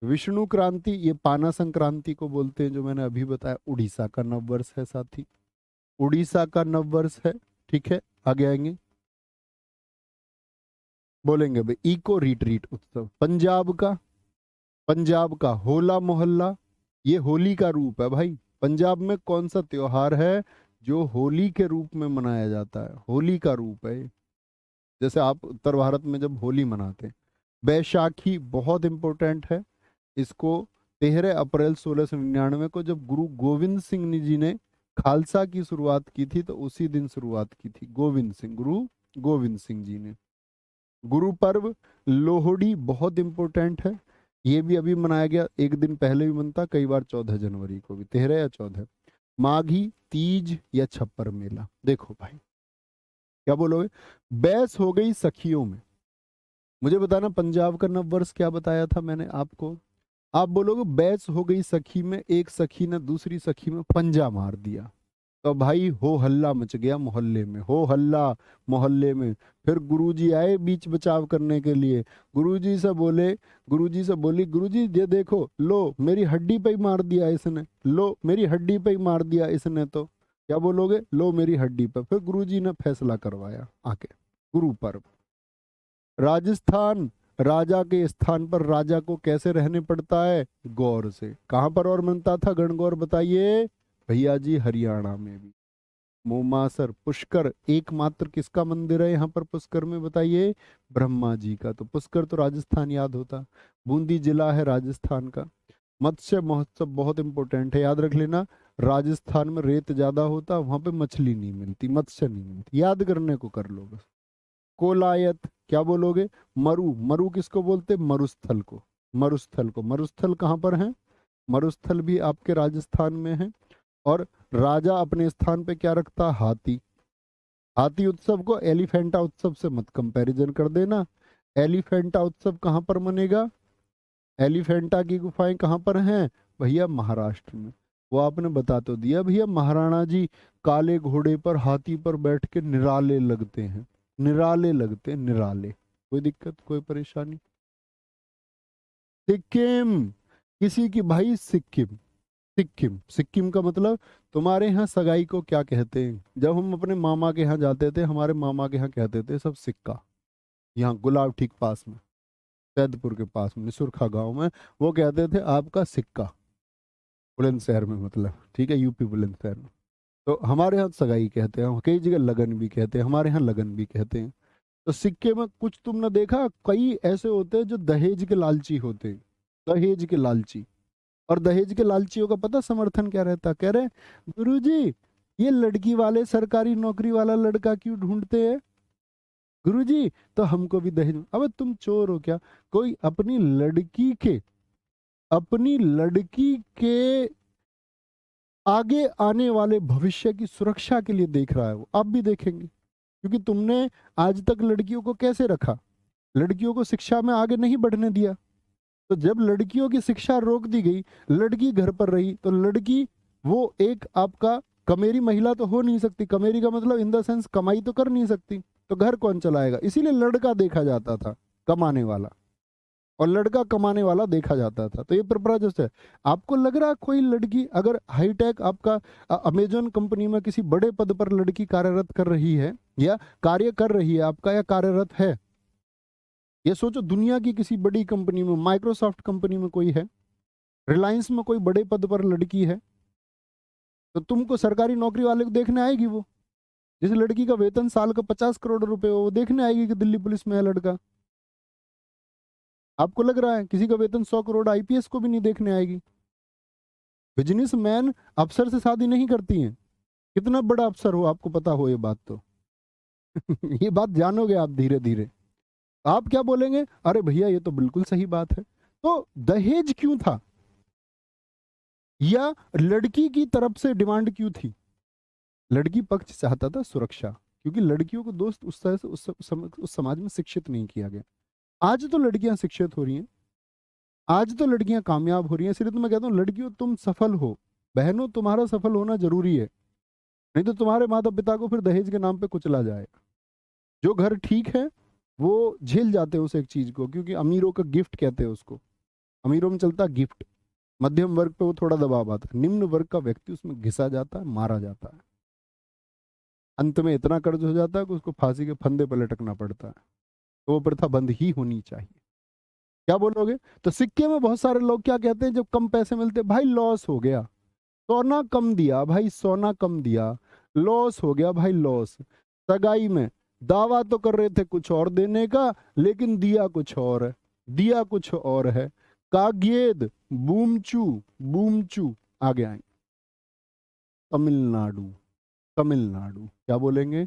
विष्णु क्रांति, ये पाना संक्रांति को बोलते हैं, जो मैंने अभी बताया, उड़ीसा का नववर्ष है साथी, उड़ीसा का नववर्ष है। ठीक है, आगे आएंगे, बोलेंगे भाई इको रिट्रीट उत्सव, पंजाब का, पंजाब का होला मोहल्ला, ये होली का रूप है भाई। पंजाब में कौन सा त्योहार है जो होली के रूप में मनाया जाता है? होली का रूप है ये। जैसे आप उत्तर भारत में जब होली मनाते हैं। बैशाखी बहुत इंपॉर्टेंट है। इसको 13 अप्रैल 1699 को जब गुरु गोविंद सिंह जी ने खालसा की शुरुआत की थी, तो उसी दिन शुरुआत की थी गोविंद सिंह, गुरु गोविंद सिंह जी ने। गुरु पर्व लोहड़ी बहुत इंपॉर्टेंट है। ये भी अभी मनाया गया, एक दिन पहले भी मनता, कई बार 14 जनवरी को भी, 13 या 14। माघी, तीज या छप्पर मेला। देखो भाई, क्या बोलोगे? बैस हो गई सखियों में। मुझे बताना पंजाब का नववर्ष क्या बताया था मैंने आपको? आप बोलोगे बैस हो गई सखी में, एक सखी ने दूसरी सखी में पंजा मार दिया। तो भाई हो हल्ला मच गया मोहल्ले में, हो हल्ला मोहल्ले में। फिर गुरुजी आए बीच बचाव करने के लिए। गुरुजी से बोले, गुरुजी से बोली, गुरुजी ये देखो, लो मेरी हड्डी पे ही मार दिया इसने, लो मेरी हड्डी पे ही मार दिया इसने। तो क्या बोलोगे? लो मेरी हड्डी पे। फिर गुरुजी ने फैसला करवाया आके। गुरु पर्व। राजस्थान, राजा के स्थान पर राजा को कैसे रहने पड़ता है? गौर से। कहां पर और मनता था गणगौर बताइए भैया जी? हरियाणा में भी। मोमासर, पुष्कर, एकमात्र किसका मंदिर है यहाँ पर पुष्कर में बताइए? ब्रह्मा जी का। तो पुष्कर तो राजस्थान याद होता। बूंदी जिला है राजस्थान का। मत्स्य महोत्सव बहुत इंपॉर्टेंट है, याद रख लेना। राजस्थान में रेत ज्यादा होता, वहां पे मछली नहीं मिलती, मत्स्य नहीं मिलती, याद करने को कर लो बस। कोलायत, क्या बोलोगे? मरु, मरु किसको बोलते? मरुस्थल को। मरुस्थल को, मरुस्थल कहाँ पर है? मरुस्थल भी आपके राजस्थान में है। और राजा अपने स्थान पे क्या रखता? हाथी। हाथी उत्सव को एलिफेंटा उत्सव से मत कंपैरिजन कर देना। एलिफेंटा उत्सव कहाँ पर मनेगा? एलिफेंटा की गुफाएं कहाँ पर हैं भैया? महाराष्ट्र में। वो आपने बता तो दिया भैया, महाराणा जी काले घोड़े पर हाथी पर बैठ के निराले लगते हैं, निराले लगते हैं, निराले। कोई दिक्कत, कोई परेशानी? सिक्किम, किसी की भाई सिक्किम। सिक्किम, सिक्किम का मतलब, तुम्हारे यहाँ सगाई को क्या कहते हैं? जब हम अपने मामा के यहाँ जाते थे, हमारे मामा के यहाँ कहते थे सब सिक्का। यहाँ गुलाब ठीक पास में, सैदपुर के पास में निसुरखा गांव में, वो कहते थे आपका सिक्का। बुलंदशहर में मतलब, ठीक है, यूपी बुलंदशहर में। तो हमारे यहाँ सगाई कहते हैं, कई जगह लगन भी कहते हैं, हमारे यहाँ लगन भी कहते हैं। तो सिक्के में कुछ तुमने देखा, कई ऐसे होते हैं जो दहेज के लालची होते हैं, दहेज के लालची। और दहेज के लालचियों का पता समर्थन क्या रहता? कह रहे गुरुजी ये लड़की वाले सरकारी नौकरी वाला लड़का क्यों ढूंढते हैं गुरुजी, तो हमको भी दहेज। अबे तुम चोर हो क्या? कोई अपनी लड़की के आगे आने वाले भविष्य की सुरक्षा के लिए देख रहा है, वो आप भी देखेंगे। क्योंकि तुमने आज तक लड़कियों को कैसे रखा? लड़कियों को शिक्षा में आगे नहीं बढ़ने दिया। तो जब लड़कियों की शिक्षा रोक दी गई, लड़की घर पर रही, तो लड़की वो एक आपका कमेरी महिला तो हो नहीं सकती। कमेरी का मतलब इन द सेंस कमाई तो कर नहीं सकती, तो घर कौन चलाएगा? इसीलिए लड़का देखा जाता था कमाने वाला, और लड़का कमाने वाला देखा जाता था। तो ये परंपरा जैसे है। आपको लग रहा कोई लड़की अगर हाईटेक आपका अमेजन कंपनी में किसी बड़े पद पर लड़की कार्यरत कर रही है, या कार्य कर रही है आपका, या कार्यरत है, ये सोचो दुनिया की किसी बड़ी कंपनी में, माइक्रोसॉफ्ट कंपनी में कोई है, रिलायंस में कोई बड़े पद पर लड़की है, तो तुमको सरकारी नौकरी वाले को देखने आएगी वो? जिस लड़की का वेतन साल का 50 करोड़ रुपए हो, वो देखने आएगी कि दिल्ली पुलिस में है लड़का? आपको लग रहा है किसी का वेतन 100 करोड़ आईपीएस को भी नहीं देखने आएगी? बिजनेसमैन अफसर से शादी नहीं करती हैं, कितना बड़ा अफसर हो आपको पता हो ये बात तो। ये बात जानोगे आप धीरे धीरे। आप क्या बोलेंगे? अरे भैया ये तो बिल्कुल सही बात है। तो दहेज क्यों था, या लड़की की तरफ से डिमांड क्यों थी? लड़की पक्ष चाहता था सुरक्षा, क्योंकि लड़कियों को दोस्त उस तरह से उस समाज में शिक्षित नहीं किया गया। आज तो लड़कियां शिक्षित हो रही हैं, आज तो लड़कियां कामयाब हो रही हैं, इसलिए तो मैं कहता हूँ लड़कियों तुम सफल हो, बहनों तुम्हारा सफल होना जरूरी है। नहीं तो तुम्हारे माता पिता को फिर दहेज के नाम पे कुचला जाएगा। जो घर ठीक है वो झेल जाते हैं उस एक चीज को, क्योंकि अमीरों का गिफ्ट कहते हैं उसको, अमीरों में चलता गिफ्ट। मध्यम वर्ग पे वो थोड़ा दबाव आता है, निम्न वर्ग का व्यक्ति उसमें घिसा जाता है, मारा जाता है, अंत में इतना कर्ज हो जाता है कि उसको फांसी के फंदे पर लटकना पड़ता है। तो वो प्रथा बंद ही होनी चाहिए। क्या बोलोगे? तो सिक्के में बहुत सारे लोग क्या कहते हैं, जब कम पैसे मिलते, भाई लॉस हो गया, सोना कम दिया भाई, सोना कम दिया, लॉस हो गया भाई, लॉस। सगाई में दावा तो कर रहे थे कुछ और देने का, लेकिन दिया कुछ और है, दिया कुछ और है। काग्येद, बूमचू, बूमचू। आगे आए, तमिलनाडु, तमिलनाडु क्या बोलेंगे?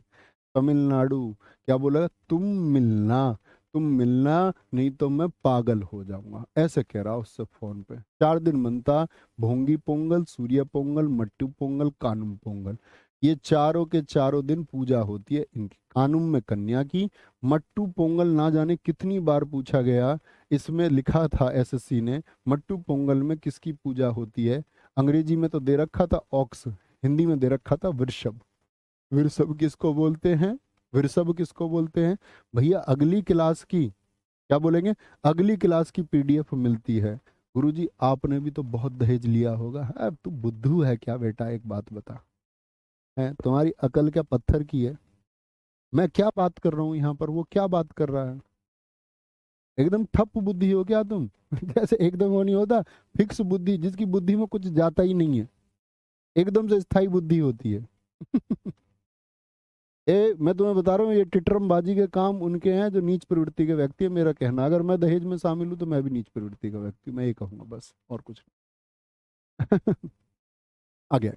तमिलनाडु। क्या बोला? तुम मिलना, तुम मिलना, नहीं तो मैं पागल हो जाऊंगा, ऐसे कह रहा उससे फोन पे। 4 दिन मनता, भोंगी पोंगल, सूर्य पोंगल, मट्टू पोंगल, कानुम पोंगल, ये चारों के चारों दिन पूजा होती है इनकी। कानुम में कन्या की, मट्टू पोंगल ना जाने कितनी बार पूछा गया, इसमें लिखा था एसएससी ने, मट्टू पोंगल में किसकी पूजा होती है? अंग्रेजी में तो दे रखा था ऑक्स, हिंदी में दे रखा था वृषभ। वृषभ किसको बोलते हैं? वृषभ किसको बोलते हैं? भैया अगली क्लास की, क्या बोलेंगे, अगली क्लास की पीडीएफ मिलती है। गुरुजी आपने भी तो बहुत दहेज लिया होगा। अब तू बुद्धू है क्या बेटा, एक बात बता, है तुम्हारी अकल क्या पत्थर की है? मैं क्या बात कर रहा हूँ यहाँ पर, वो क्या बात कर रहा है? एकदम ठप बुद्धि हो क्या तुम? जैसे एकदम वो नहीं होता, फिक्स बुद्धि, जिसकी बुद्धि में कुछ जाता ही नहीं है, एकदम से स्थायी बुद्धि होती है। मैं तुम्हें बता रहा हूँ, ये टिटरमबाजी के काम उनके हैं जो नीच प्रवृत्ति के व्यक्ति है। मेरा कहना, अगर मैं दहेज में शामिल हूँ तो मैं भी नीच प्रवृत्ति का व्यक्ति, मैं ये कहूंगा बस, और कुछ नहीं। आ गया।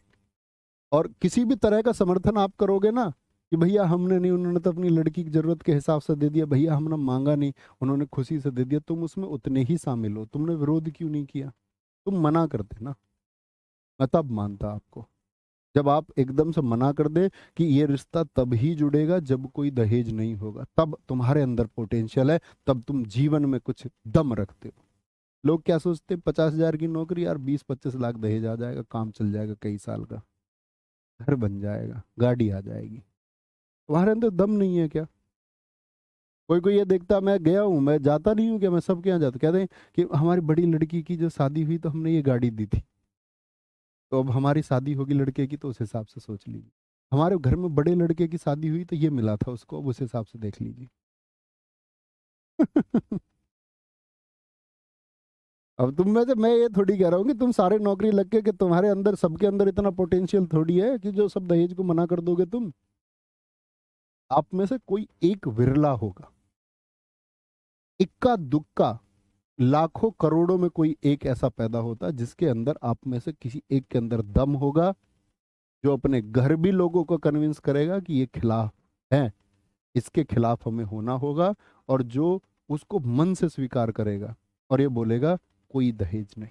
और किसी भी तरह का समर्थन आप करोगे ना कि भैया हमने नहीं, उन्होंने तो अपनी लड़की की जरूरत के हिसाब से दे दिया, भैया हमने मांगा नहीं, उन्होंने खुशी से दे दिया, तुम उसमें उतने ही शामिल हो। तुमने विरोध क्यों नहीं किया? तुम मना करते ना, मैं तब मानता आपको। जब आप एकदम से मना कर दे कि ये रिश्ता तब ही जुड़ेगा जब कोई दहेज नहीं होगा, तब तुम्हारे अंदर पोटेंशियल है, तब तुम जीवन में कुछ दम रखते हो। लोग क्या सोचते, 50,000 की नौकरी यार, 20-25 लाख दहेज आ जाएगा, काम चल जाएगा, कई साल का घर बन जाएगा, गाड़ी आ जाएगी। तुम्हारे अंदर दम नहीं है क्या? कोई कोई ये देखता, मैं गया हूँ, मैं जाता नहीं हूँ क्या, मैं सबके यहाँ जाता, कहते हैं कि हमारी बड़ी लड़की की जो शादी हुई तो हमने ये गाड़ी दी थी, तो अब हमारी शादी होगी लड़के की तो उस हिसाब से सोच लीजिए। हमारे घर में बड़े लड़के की शादी हुई तो ये मिला था उसको, अब उस हिसाब से देख लीजिए। अब तुम में से मैं ये थोड़ी कह रहा हूँ कि तुम सारे नौकरी लग के, कि तुम्हारे अंदर, सबके अंदर इतना पोटेंशियल थोड़ी है कि जो सब दहेज को मना कर दोगे तुम। आप में से कोई एक विरला होगा, इक्का दुक्का, लाखों करोड़ों में कोई एक ऐसा पैदा होता जिसके अंदर, आप में से किसी एक के अंदर दम होगा, जो अपने घर भी लोगों को कन्विंस करेगा कि ये खिलाफ है, इसके खिलाफ हमें होना होगा, और जो उसको मन से स्वीकार करेगा और ये बोलेगा कोई दहेज नहीं।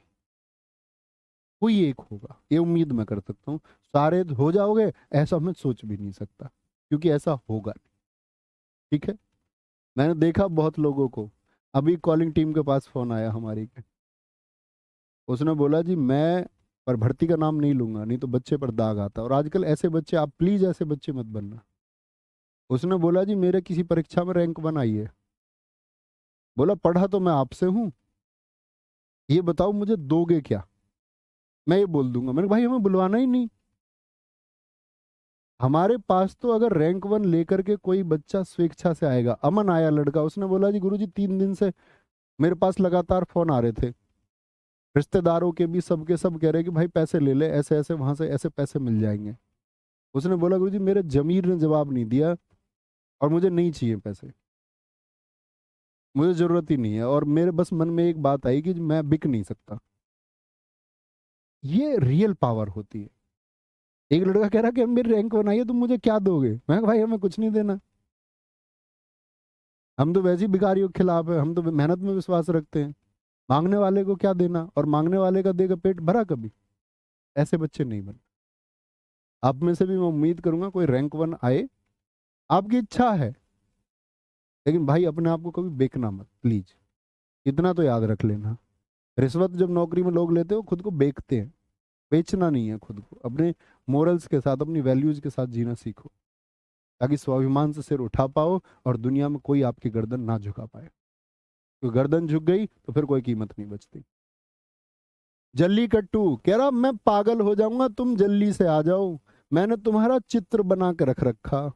कोई एक होगा, ये उम्मीद मैं कर सकता हूँ। सारे हो जाओगे ऐसा मैं सोच भी नहीं सकता, क्योंकि ऐसा होगा नहीं। ठीक है, मैंने देखा बहुत लोगों को। अभी कॉलिंग टीम के पास फोन आया हमारी के, उसने बोला जी मैं, पर भर्ती का नाम नहीं लूंगा नहीं तो बच्चे पर दाग आता, और आजकल ऐसे बच्चे, आप प्लीज ऐसे बच्चे मत बनना। उसने बोला जी मेरे किसी परीक्षा में रैंक 1 आई है, बोला पढ़ा तो मैं आपसे हूँ, ये बताओ मुझे दोगे क्या? मैं ये बोल दूंगा। मैंने कहा, भाई हमें बुलवाना ही नहीं। हमारे पास तो अगर रैंक 1 लेकर के कोई बच्चा स्वेच्छा से आएगा। अमन आया लड़का, उसने बोला जी गुरुजी 3 दिन से मेरे पास लगातार फोन आ रहे थे, रिश्तेदारों के भी, सबके सब कह रहे कि भाई पैसे ले ले, ऐसे ऐसे वहां से ऐसे पैसे मिल जाएंगे। उसने बोला गुरुजी मेरे जमीर ने जवाब नहीं दिया, और मुझे नहीं चाहिए पैसे, मुझे जरूरत ही नहीं है, और मेरे बस मन में एक बात आई कि मैं बिक नहीं सकता। ये रियल पावर होती है। एक लड़का कह रहा कि मेरी रैंक 1 आई है, तुम मुझे क्या दोगे? मैं कहा, भाई हमें कुछ नहीं देना, हम तो वैसे ही भिखारियों के खिलाफ है, हम तो मेहनत में विश्वास रखते हैं। मांगने वाले को क्या देना, और मांगने वाले का देगा पेट भरा कभी? ऐसे बच्चे नहीं बने। आप में से भी मैं उम्मीद करूंगा कोई रैंक 1 आए, आपकी इच्छा है, लेकिन भाई अपने आप को कभी बेचना मत प्लीज, इतना तो याद रख लेना। रिश्वत जब नौकरी में लोग लेते हो खुद को बेचते हैं, बेचना नहीं है खुद को। अपने मोरल्स के साथ, अपनी वैल्यूज के साथ जीना सीखो, ताकि स्वाभिमान से सिर उठा पाओ और दुनिया में कोई आपकी गर्दन ना झुका पाए। तो गर्दन झुक गई तो फिर कोई कीमत नहीं बचती। जल्लीकट्टू कह रहा मैं पागल हो जाऊंगा, तुम जल्दी से आ जाओ, मैंने तुम्हारा चित्र बना के रख रखा।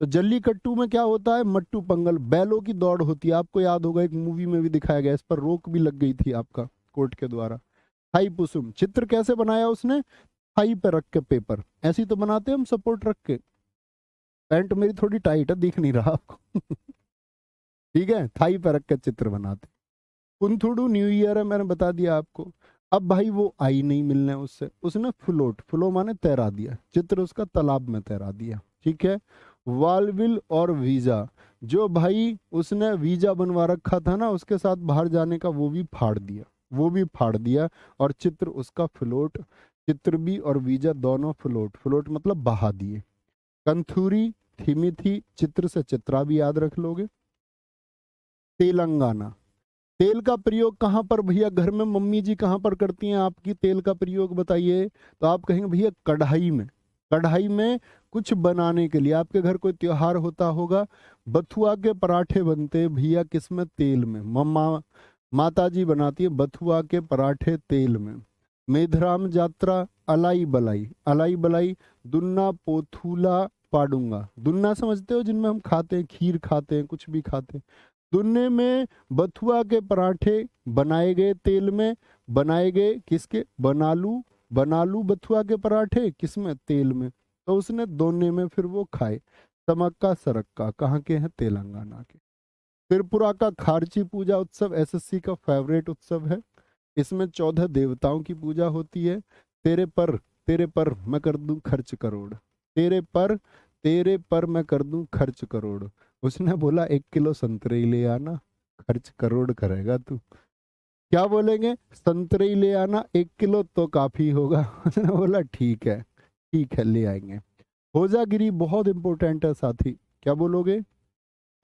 तो जल्लीकट्टू में क्या होता है, मट्टू पंगल, बैलों की दौड़ होती है। आपको याद होगा एक मूवी में भी दिखाया गया, इस पर रोक भी लग गई थी आपका कोर्ट के द्वारा। थाई पुसुम, चित्र कैसे बनाया उसने? थाई पे रख के पेपर, ऐसी तो बनाते हैं हम सपोर्ट रख के। पैंट मेरी थोड़ी टाइट है, दिख नहीं रहा आपको। ठीक है, थाई पे रख के चित्र बनाते। कुंथुडू न्यू ईयर है, मैंने बता दिया आपको। अब भाई वो आई नहीं मिलने उससे, उसने फ्लोट, फ्लो माने तैरा दिया, चित्र उसका तालाब में तैरा दिया। ठीक है, वालविल और वीजा, जो भाई उसने वीजा बनवा रखा था ना उसके साथ बाहर जाने का, वो भी फाड़ दिया, वो भी फाड़ दिया। और चित्र उसका फ्लोट, चित्र भी और वीजा दोनों फ्लोट, फ्लोट मतलब बहा दिए। कंथूरी थिमिथी, चित्र से चित्रा भी याद रख लोगे। तेलंगाना, तेल का प्रयोग कहाँ पर भैया, घर में मम्मी जी कहाँ पर करती हैं आपकी तेल का प्रयोग बताइए, तो आप कहेंगे भैया कढ़ाई में, कढ़ाई में कुछ बनाने के लिए। आपके घर कोई त्योहार होता होगा, बथुआ के पराठे बनते हैं भैया किसमें, तेल में। मम्मा माता जी बनाती है बथुआ के पराठे तेल में। मेधराम यात्रा, अलाई बलाई, अलाई बलाई, दुन्ना पोथूला पाडूंगा, दुन्ना समझते हो जिनमें हम खाते हैं, खीर खाते हैं, कुछ भी खाते हैं। दुन्ने में बथुआ के पराठे बनाए गए तेल में, बनाए गए किसके, बनालू, बनालू बथुआ के पराठे किसमें, तेल में। तो उसने दोने में फिर वो खाए। समक्का सरक्का कहाँ के हैं, तेलंगाना के। त्रिपुरा का खारची पूजा उत्सव एसएससी का फेवरेट उत्सव है। इसमें 14 देवताओं की पूजा होती है। तेरे पर, तेरे पर मैं कर दूं खर्च करोड़, तेरे पर, तेरे पर मैं कर दूं खर्च करोड़। उसने बोला 1 किलो संतरे ही ले आना, खर्च करोड़ करेगा तू। क्या बोलेंगे, संतरे ही ले आना 1 किलो तो काफी होगा। उसने बोला ठीक है, ठीक है ले आएंगे। होजागिरी बहुत इंपॉर्टेंट है साथी, क्या बोलोगे,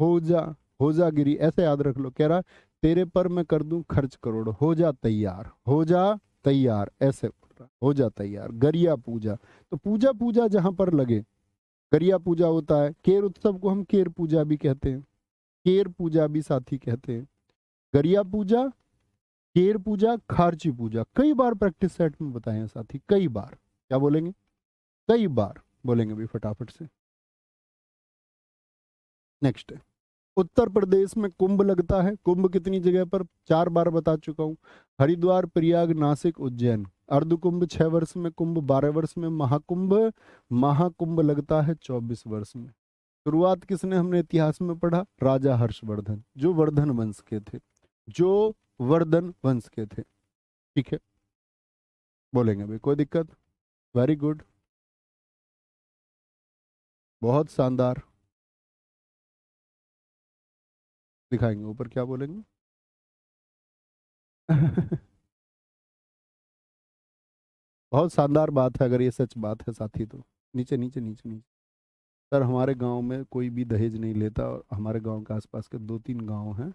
होजा, होजागिरी ऐसे याद रख लो। कह रहा तेरे पर मैं कर दूं खर्च करोड़, हो जा तैयार, हो जा तैयार, ऐसे बोल रहा, हो जा तैयार। गरिया पूजा, तो पूजा पूजा जहां पर लगे, गरिया पूजा होता है। केर उत्सव को हम केर पूजा भी कहते हैं, केर पूजा भी साथी कहते हैं। गरिया पूजा, केर पूजा, खारची पूजा, कई बार प्रैक्टिस सेट में बताए हैं साथी, कई बार। क्या बोलेंगे, कई बार बोलेंगे भी फटाफट से। नेक्स्ट, उत्तर प्रदेश में कुंभ लगता है। कुंभ कितनी जगह पर, 4 बार बता चुका हूं। हरिद्वार, प्रयाग, नासिक, उज्जैन। अर्धकुंभ 6 वर्ष में, कुंभ 12 वर्ष में, महाकुंभ, महाकुंभ लगता है 24 वर्ष में। शुरुआत किसने हमने इतिहास में पढ़ा, राजा हर्षवर्धन, जो वर्धन वंश के थे, जो वर्धन वंश के थे। ठीक है, बोलेंगे भाई, कोई दिक्कत, वेरी गुड, बहुत शानदार। दिखाएंगे ऊपर क्या बोलेंगे। बहुत शानदार बात है, अगर ये सच बात है साथी तो। नीचे नीचे नीचे नीचे। सर हमारे गांव में कोई भी दहेज नहीं लेता, और हमारे गांव के आसपास के 2-3 गांव हैं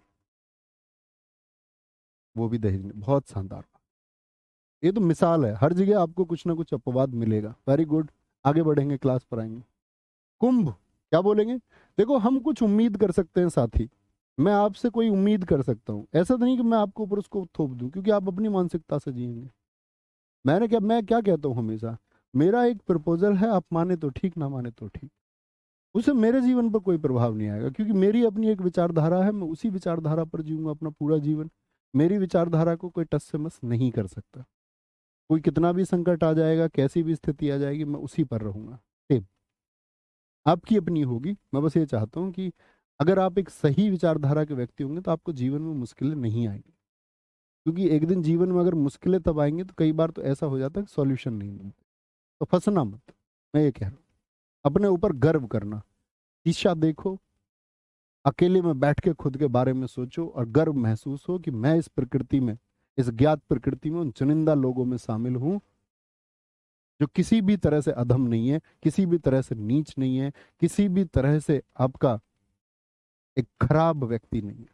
वो भी दहेज नहीं। बहुत शानदार बात, ये तो मिसाल है, हर जगह आपको कुछ ना कुछ अपवाद मिलेगा। वेरी गुड, आगे बढ़ेंगे, क्लास पर आएंगे। कुंभ, क्या बोलेंगे, देखो हम कुछ उम्मीद कर सकते हैं साथी, मैं आपसे कोई उम्मीद कर सकता हूँ, ऐसा तो नहीं कि मैं आपके ऊपर उसको थोप दूं, क्योंकि आप अपनी मानसिकता से जिएंगे। मैं क्या कहता हूँ हमेशा, मेरा एक प्रपोजल है, आप माने तो ठीक, ना माने तो ठीक, उससे मेरे जीवन पर कोई प्रभाव नहीं आएगा, क्योंकि मेरी अपनी एक विचारधारा है, मैं उसी विचारधारा पर जीऊंगा अपना पूरा जीवन। मेरी विचारधारा को कोई टस से मस नहीं कर सकता। कोई कितना भी संकट आ जाएगा, कैसी भी स्थिति आ जाएगी, मैं उसी पर रहूंगा। सेम आपकी अपनी होगी। मैं बस ये चाहता हूँ कि अगर आप एक सही विचारधारा के व्यक्ति होंगे तो आपको जीवन में मुश्किलें नहीं आएंगी, क्योंकि एक दिन जीवन में अगर मुश्किलें तब आएंगी तो कई बार तो ऐसा हो जाता है कि सॉल्यूशन नहीं मिलता। तो फंसना मत, मैं ये कह रहा हूँ। अपने ऊपर गर्व करना, शीशा देखो, अकेले में बैठ के खुद के बारे में सोचो और गर्व महसूस हो कि मैं इस प्रकृति में, इस ज्ञात प्रकृति में, उन चुनिंदा लोगों में शामिल हूं जो किसी भी तरह से अधम नहीं है, किसी भी तरह से नीच नहीं है, किसी भी तरह से आपका एक खराब व्यक्ति नहीं है।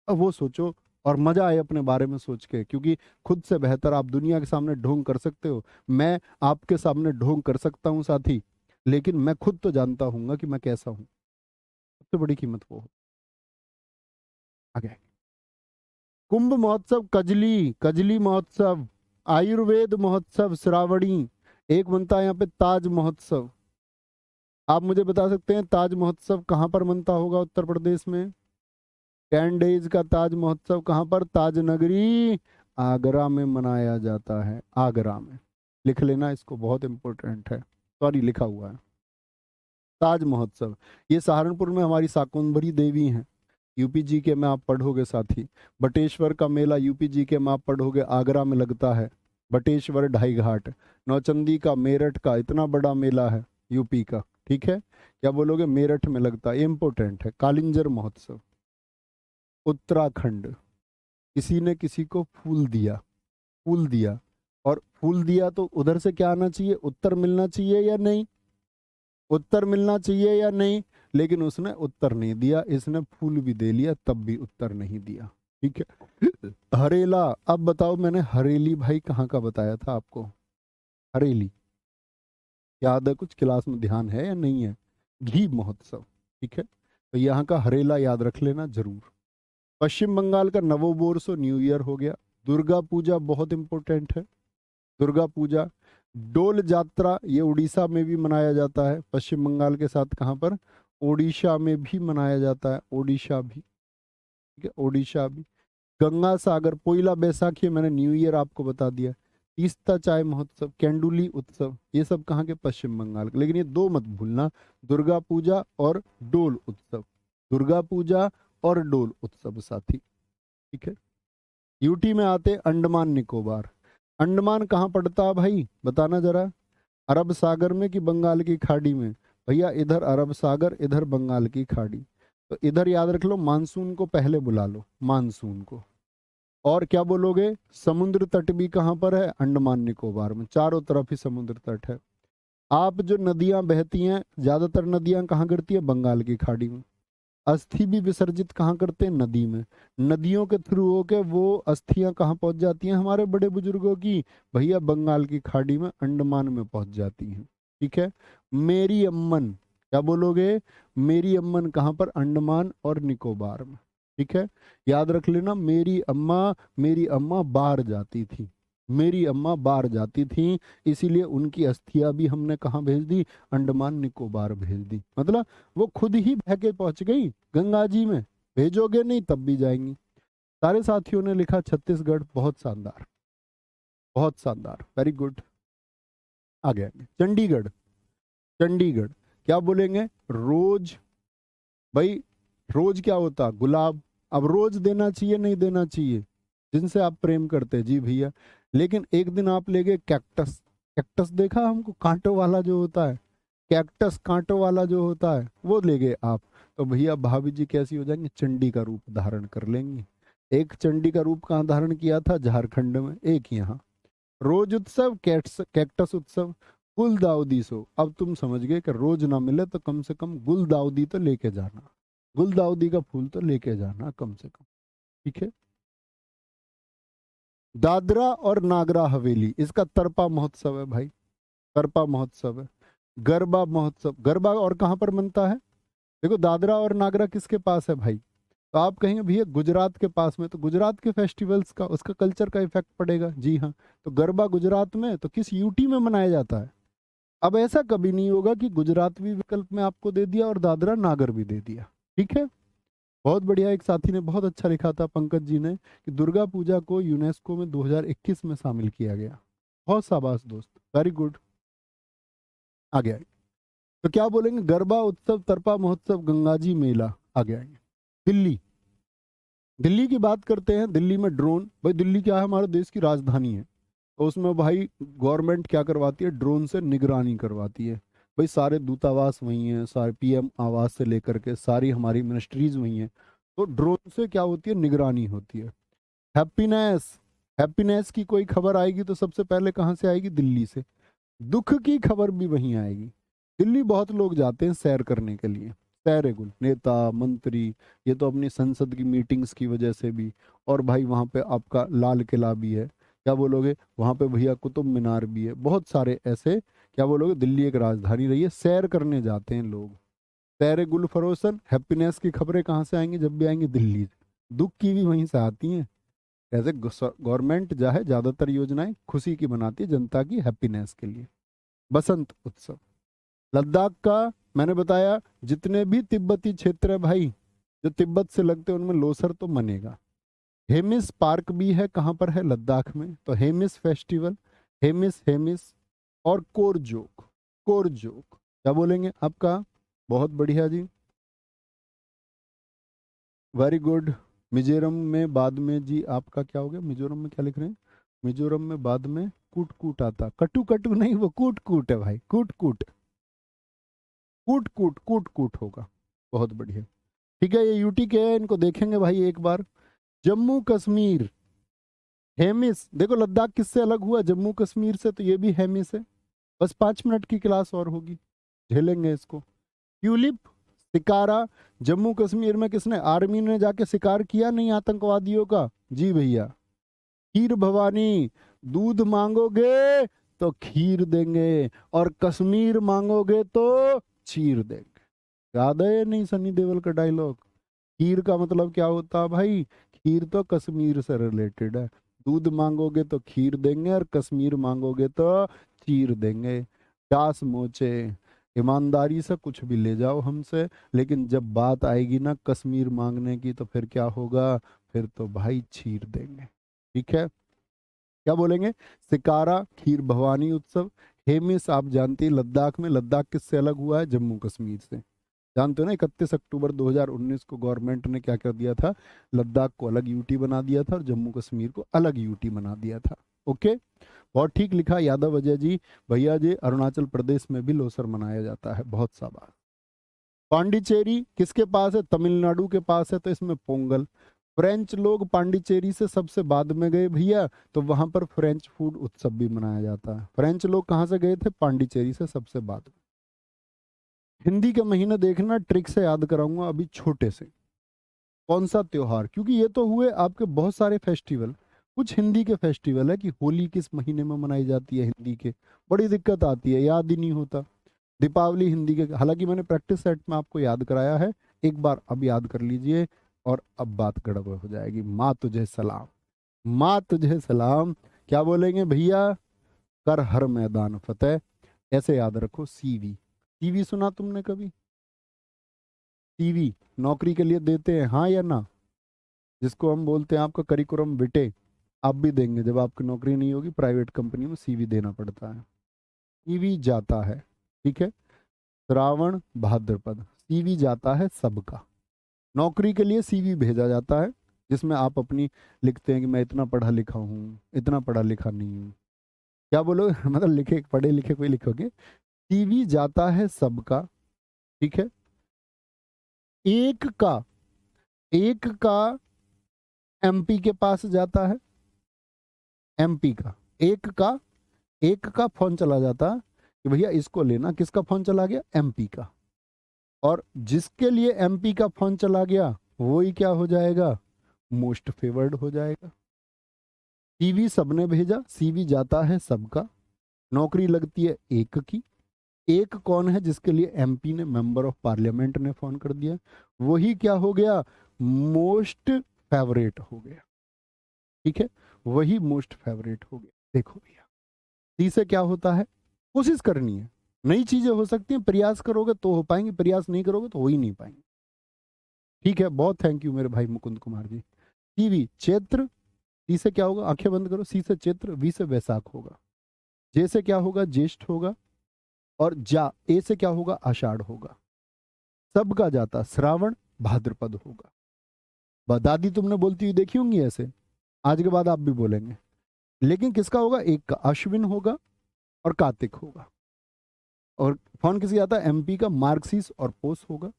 अब वो सोचो और मजा आए अपने बारे में सोच के, क्योंकि खुद से बेहतर आप दुनिया के सामने ढोंग कर सकते हो, मैं आपके सामने ढोंग कर सकता हूँ साथी, लेकिन मैं खुद तो जानता हूँ कि मैं कैसा हूँ। सबसे बड़ी कीमत वो हो। आगे, कुंभ महोत्सव, कजली, कजली महोत्सव, आयुर्वेद महोत्सव, श्रावणी, एक बनता है यहाँ पे ताज महोत्सव। आप मुझे बता सकते हैं ताज महोत्सव कहाँ पर बनता होगा उत्तर प्रदेश में। 10 डेज का ताज महोत्सव कहाँ पर, ताज नगरी आगरा में मनाया जाता है, आगरा में। लिख लेना इसको, बहुत इंपॉर्टेंट है, सॉरी लिखा हुआ है। ताज महोत्सव, ये सहारनपुर में हमारी शाकुंभरी देवी हैं, यूपी जी के में आप पढ़ोगे साथी। बटेश्वर का मेला यूपी जी के में आप पढ़ोगे, आगरा में लगता है, बटेश्वर ढाई घाट। नौचंदी का, मेरठ का इतना बड़ा मेला है यूपी का, ठीक है, क्या बोलोगे? मेरठ में लगता है, इम्पोर्टेंट है। कालिंजर महोत्सव, उत्तराखंड, किसी ने किसी को फूल दिया, फूल दिया, और फूल दिया तो उधर से क्या आना चाहिए? उत्तर मिलना चाहिए या नहीं? उत्तर मिलना चाहिए या नहीं? लेकिन उसने उत्तर नहीं दिया, इसने फूल भी दे लिया तब भी उत्तर नहीं दिया। ठीक है। हरेला, अब बताओ, मैंने हरेली भाई कहाँ का बताया था आपको? हरेली याद है? कुछ क्लास में ध्यान है या नहीं है? घी महोत्सव, ठीक है, तो यहाँ का हरेला याद रख लेना जरूर। पश्चिम बंगाल का नवोबोर्ष न्यू ईयर हो गया। दुर्गा पूजा बहुत इंपॉर्टेंट है, दुर्गा पूजा। डोल जात्रा, ये उड़ीसा में भी मनाया जाता है, पश्चिम बंगाल के साथ कहाँ पर? ओडिशा में भी मनाया जाता है, ओडिशा भी, ठीक है, ओडिशा भी। गंगा सागर, पोइला बैसाखी, मैंने न्यू ईयर आपको बता दिया। तीस्ता चाय महोत्सव, कैंडुली उत्सव, ये सब कहाँ के? पश्चिम बंगाल के। लेकिन ये दो मत भूलना, दुर्गा पूजा और डोल उत्सव, दुर्गा पूजा और डोल उत्सव साथी, ठीक है। यूटी में आते अंडमान निकोबार। अंडमान कहाँ पड़ता है भाई, बताना जरा? अरब सागर में कि बंगाल की खाड़ी में? भैया इधर अरब सागर, इधर बंगाल की खाड़ी। तो इधर याद रख लो, मानसून को पहले बुला लो, मानसून को। और क्या बोलोगे? समुद्र तट भी कहाँ पर है? अंडमान निकोबार में, चारों तरफ ही समुद्र तट है। आप जो नदियां बहती हैं, ज्यादातर नदियां कहाँ गिरती है? बंगाल की खाड़ी में। अस्थि भी विसर्जित कहाँ करते हैं? नदी में। नदियों के थ्रू होके वो अस्थियां कहाँ पहुंच जाती हैं हमारे बड़े बुजुर्गों की? भैया बंगाल की खाड़ी में, अंडमान में पहुंच जाती हैं, ठीक है। मेरी अम्मन, क्या बोलोगे? मेरी अम्मन कहाँ पर? अंडमान और निकोबार में, ठीक है। याद रख लेना, मेरी अम्मा बाहर जाती थी, मेरी अम्मा बाहर जाती थी, इसीलिए उनकी अस्थियां भी हमने कहाँ भेज दी? अंडमान निकोबार भेज दी। मतलब वो खुद ही बह के पहुंच गई गंगा जी में, भेजोगे नहीं तब भी जाएंगी। सारे साथियों ने लिखा छत्तीसगढ़, बहुत शानदार, बहुत शानदार, वेरी गुड। आगे आगे, चंडीगढ़, चंडीगढ़, क्या बोलेंगे? रोज, भाई रोज क्या होता? गुलाब। अब रोज देना चाहिए नहीं देना चाहिए? जिनसे आप प्रेम करते, जी भैया। लेकिन एक दिन आप ले गए कैक्टस, कैक्टस देखा हमको, कांटों वाला जो होता है, कैक्टस कांटों वाला जो होता है, वो ले गए आप। तो भैया भाभी जी कैसी हो जाएंगी? चंडी का रूप धारण कर लेंगी। एक चंडी का रूप कहाँ धारण किया था? झारखंड में, एक यहाँ। रोज उत्सव, कैक्टस उत्सव, गुलदाउदी सो। अब तुम समझ गए कि रोज ना मिले तो कम से कम गुलदाउदी तो लेके जाना, गुलदाउदी का फूल तो लेके जाना कम से कम, ठीक है। दादरा और नागरा हवेली, इसका तरपा महोत्सव है भाई, तरपा महोत्सव है। गरबा महोत्सव, गरबा और कहाँ पर मनता है? देखो दादरा और नागरा किसके पास है भाई? तो आप कहेंगे भैया गुजरात के पास में, तो गुजरात के फेस्टिवल्स का, उसका कल्चर का इफेक्ट पड़ेगा, जी हाँ। तो गरबा गुजरात में, तो किस यूटी में मनाया जाता है? अब ऐसा कभी नहीं होगा कि गुजरात भी विकल्प में आपको दे दिया और दादरा नागर भी दे दिया, ठीक है। बहुत बढ़िया, एक साथी ने बहुत अच्छा लिखा था, पंकज जी ने, कि दुर्गा पूजा को यूनेस्को में 2021 में शामिल किया गया। बहुत शाबाश दोस्त, वेरी गुड। आगे आगे, तो क्या बोलेंगे? गरबा उत्सव, तरपा महोत्सव, गंगाजी मेला। आगे आगे, दिल्ली, दिल्ली की बात करते हैं। दिल्ली में ड्रोन, भाई दिल्ली क्या है? हमारे देश की राजधानी है, तो उसमें भाई गवर्नमेंट क्या करवाती है? ड्रोन से निगरानी करवाती है। भाई सारे दूतावास वहीं हैं, सारे पीएम आवास से लेकर के सारी हमारी मिनिस्ट्रीज वहीं हैं। तो ड्रोन से क्या होती है? निगरानी होती है। हैप्पीनेस, हैप्पीनेस की कोई खबर आएगी तो सबसे पहले कहाँ से आएगी? दिल्ली से। दुख की खबर भी वहीं आएगी। दिल्ली बहुत लोग जाते हैं सैर करने के लिए, सैर गुल, नेता मंत्री, ये तो अपनी संसद की मीटिंग्स की वजह से भी। और भाई वहाँ पे आपका लाल किला भी है, क्या बोलोगे? वहाँ पे भैया कुतुब मीनार भी है, बहुत सारे ऐसे, क्या बोलोगे? दिल्ली एक राजधानी रही है, सैर करने जाते हैं लोग। सैर गुल फरोसन, हैप्पीनेस की खबरें कहाँ से आएंगी? जब भी आएंगी दिल्ली से। दुख की भी वहीं से आती हैं। ऐसे गवर्नमेंट जो है ज्यादातर योजनाएं खुशी की बनाती है, जनता की हैप्पीनेस के लिए। बसंत उत्सव, लद्दाख का मैंने बताया, जितने भी तिब्बती क्षेत्र है भाई, जो तिब्बत से लगते हैं, उनमें लोसर तो मनेगा। हेमिस पार्क भी है, कहाँ पर है? लद्दाख में। तो हेमिस फेस्टिवल, हेमिस हेमिस। और कोरजोक, कोरजोक, क्या बोलेंगे आपका? बहुत बढ़िया जी, वेरी गुड। मिजोरम में बाद में, जी आपका क्या हो गया? मिजोरम में क्या लिख रहे हैं? मिजोरम में बाद में कूट कूट आता, कटु कटु नहीं, वो कूट कूट है भाई, कूट कूट, कूट कूट कूट कूट होगा। बहुत बढ़िया। ठीक है, ये यूटी के है, इनको देखेंगे भाई एक बार। जम्मू कश्मीर, हेमिस। देखो लद्दाख किससे अलग हुआ? जम्मू कश्मीर से, तो ये भी हेमिस है। बस 5 मिनट की क्लास और होगी, झेलेंगे इसको। ट्यूलिप, शिकारा। जम्मू कश्मीर में किसने, आर्मी ने जाके शिकार किया नहीं आतंकवादियों का? जी भैया। खीर भवानी, दूध मांगोगे तो खीर देंगे, और कश्मीर मांगोगे तो चीर देंगे। याद है नहीं सनी देओल का डायलॉग? खीर का मतलब क्या होता है भाई? खीर तो कश्मीर से रिलेटेड है। दूध मांगोगे तो खीर देंगे, और कश्मीर मांगोगे तो चीर देंगे। दास मोचे, ईमानदारी से कुछ भी ले जाओ हमसे, लेकिन जब बात आएगी ना कश्मीर मांगने की, तो फिर क्या होगा? फिर तो भाई चीर देंगे। ठीक है, क्या बोलेंगे? सिकारा, खीर भवानी उत्सव। हेमिस आप जानते हैं लद्दाख में, लद्दाख किससे अलग हुआ है? जम्मू कश्मीर से। जानते हो ना, 31 अक्टूबर 2019 को गवर्नमेंट ने क्या कर दिया था? लद्दाख को अलग यूटी बना दिया था, और जम्मू कश्मीर को अलग यूटी बना दिया था। ओके, बहुत ठीक लिखा यादव अजय जी। भैया जी, अरुणाचल प्रदेश में भी लोसर मनाया जाता है, बहुत सा बात। पांडिचेरी किसके पास है? तमिलनाडु के पास है, तो इसमें पोंगल। फ्रेंच लोग पांडिचेरी से सबसे बाद में गए भैया, तो वहां पर फ्रेंच फूड उत्सव भी मनाया जाता है। फ्रेंच लोग कहाँ से गए थे? पांडिचेरी से सबसे बाद में। हिंदी के महीने देखना, ट्रिक से याद कराऊंगा अभी छोटे से। कौन सा त्योहार, क्योंकि ये तो हुए आपके बहुत सारे फेस्टिवल, कुछ हिंदी के फेस्टिवल है कि होली किस महीने में मनाई जाती है हिंदी के, बड़ी दिक्कत आती है, याद ही नहीं होता। दीपावली हिंदी के, हालांकि मैंने प्रैक्टिस सेट में आपको याद कराया है, एक बार अब याद कर लीजिए, और अब बात गड़बड़ हो जाएगी। माँ तुझे सलाम, माँ तुझे सलाम। क्या बोलेंगे भैया? कर हर मैदान फतेह। ऐसे याद रखो। सीवी, सीवी सुना तुमने कभी? सीवी नौकरी के लिए देते हैं, हाँ या ना? जिसको हम बोलते हैं आपका करिकुलम विटे, आप भी देंगे जब आपकी नौकरी नहीं होगी प्राइवेट कंपनी में, सीवी देना पड़ता है। सीवी जाता है, ठीक है। श्रावण भाद्रपद, सीवी जाता है सबका। नौकरी के लिए सीवी भेजा जाता है, जिसमें आप अपनी लिखते हैं कि मैं इतना पढ़ा लिखा हूँ, इतना पढ़ा लिखा नहीं हूँ। क्या बोलो? मतलब लिखे, पढ़े लिखे कोई लिखोगे। सीवी जाता है सबका, ठीक है। एक का, एक का एमपी के पास जाता है, एमपी का। एक का, एक का फोन चला जाता है कि भैया इसको लेना, किसका फोन चला गया? एमपी का। और जिसके लिए एमपी का फोन चला गया, वो ही क्या हो जाएगा? मोस्ट फेवर्ड हो जाएगा। सीवी सबने भेजा, सीवी जाता है सबका। नौकरी लगती है एक की। एक कौन है? जिसके लिए एमपी ने, मेंबर ऑफ पार्लियामेंट ने फोन कर दिया, वही क्या हो गया? मोस्ट फेवरेट हो गया। ठीक है, वही मोस्ट फेवरेट हो गया। देखो भैया, सी से क्या होता है? कोशिश करनी है, नई चीजें हो सकती हैं, प्रयास करोगे तो हो पाएंगे, प्रयास नहीं करोगे तो हो ही नहीं पाएंगे। ठीक है, बहुत थैंक यू मेरे भाई मुकुंद कुमार जी। सीवी चैत्र, सी से क्या होगा? आंखें बंद करो। सी से चैत्र, वी से वैशाख होगा। जे से क्या होगा? ज्येष्ठ होगा। और जा, ए से क्या होगा? आषाढ़ होगा। सबका जाता श्रावण भाद्रपद होगा। दादी तुमने बोलती हुई देखी होंगी ऐसे, आज के बाद आप भी बोलेंगे। लेकिन किसका होगा? एक का अश्विन होगा, और कार्तिक होगा। और फोन किसी आता है? एमपी का मार्गशीर्ष और पोष होगा।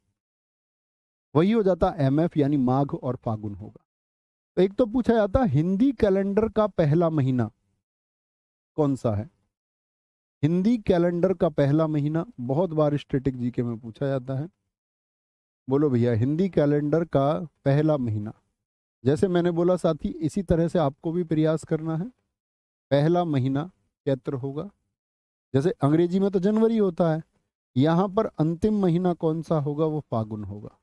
वही हो जाता एमएफ, यानी माघ और फागुन होगा। तो एक तो पूछा जाता हिंदी कैलेंडर का पहला महीना कौन सा है? हिंदी कैलेंडर का पहला महीना बहुत बार स्टैटिक जीके में पूछा जाता है। बोलो भैया, हिंदी कैलेंडर का पहला महीना। जैसे मैंने बोला साथी, इसी तरह से आपको भी प्रयास करना है। पहला महीना चैत्र होगा। जैसे अंग्रेजी में तो जनवरी होता है, यहां पर अंतिम महीना कौन सा होगा? वो फागुन होगा।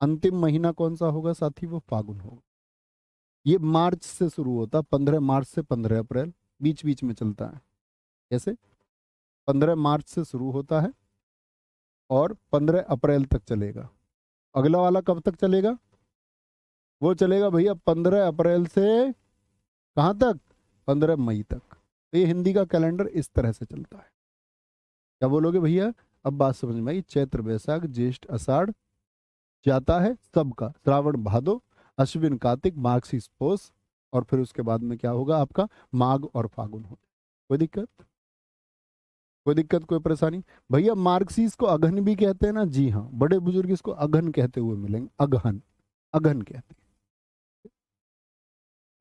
अंतिम महीना कौन सा होगा साथी? वो फागुन होगा। ये मार्च से शुरू होता, 15 मार्च से 15 अप्रैल, बीच बीच में चलता है। कैसे? 15 मार्च से शुरू होता है और 15 अप्रैल तक चलेगा। अगला वाला कब तक चलेगा? वो चलेगा भैया 15 अप्रैल से कहाँ तक? 15 मई तक। तो ये हिंदी का कैलेंडर इस तरह से चलता है। क्या बोलोगे भैया? अब बात समझ में आई। चैत्र वैशाख ज्येष्ठ आषाढ़ जाता है सबका, श्रावण भादो, अश्विन कार्तिक, मार्गशीर्ष पोष, और फिर उसके बाद में क्या होगा आपका? माघ और फागुन हो। कोई दिक्कत? कोई दिक्कत, कोई परेशानी? भैया मार्क्सिस्ट को अघन भी कहते हैं ना? जी हाँ, बड़े बुजुर्ग इसको अघन कहते हुए मिलेंगे, अघन, अघन कहते हैं।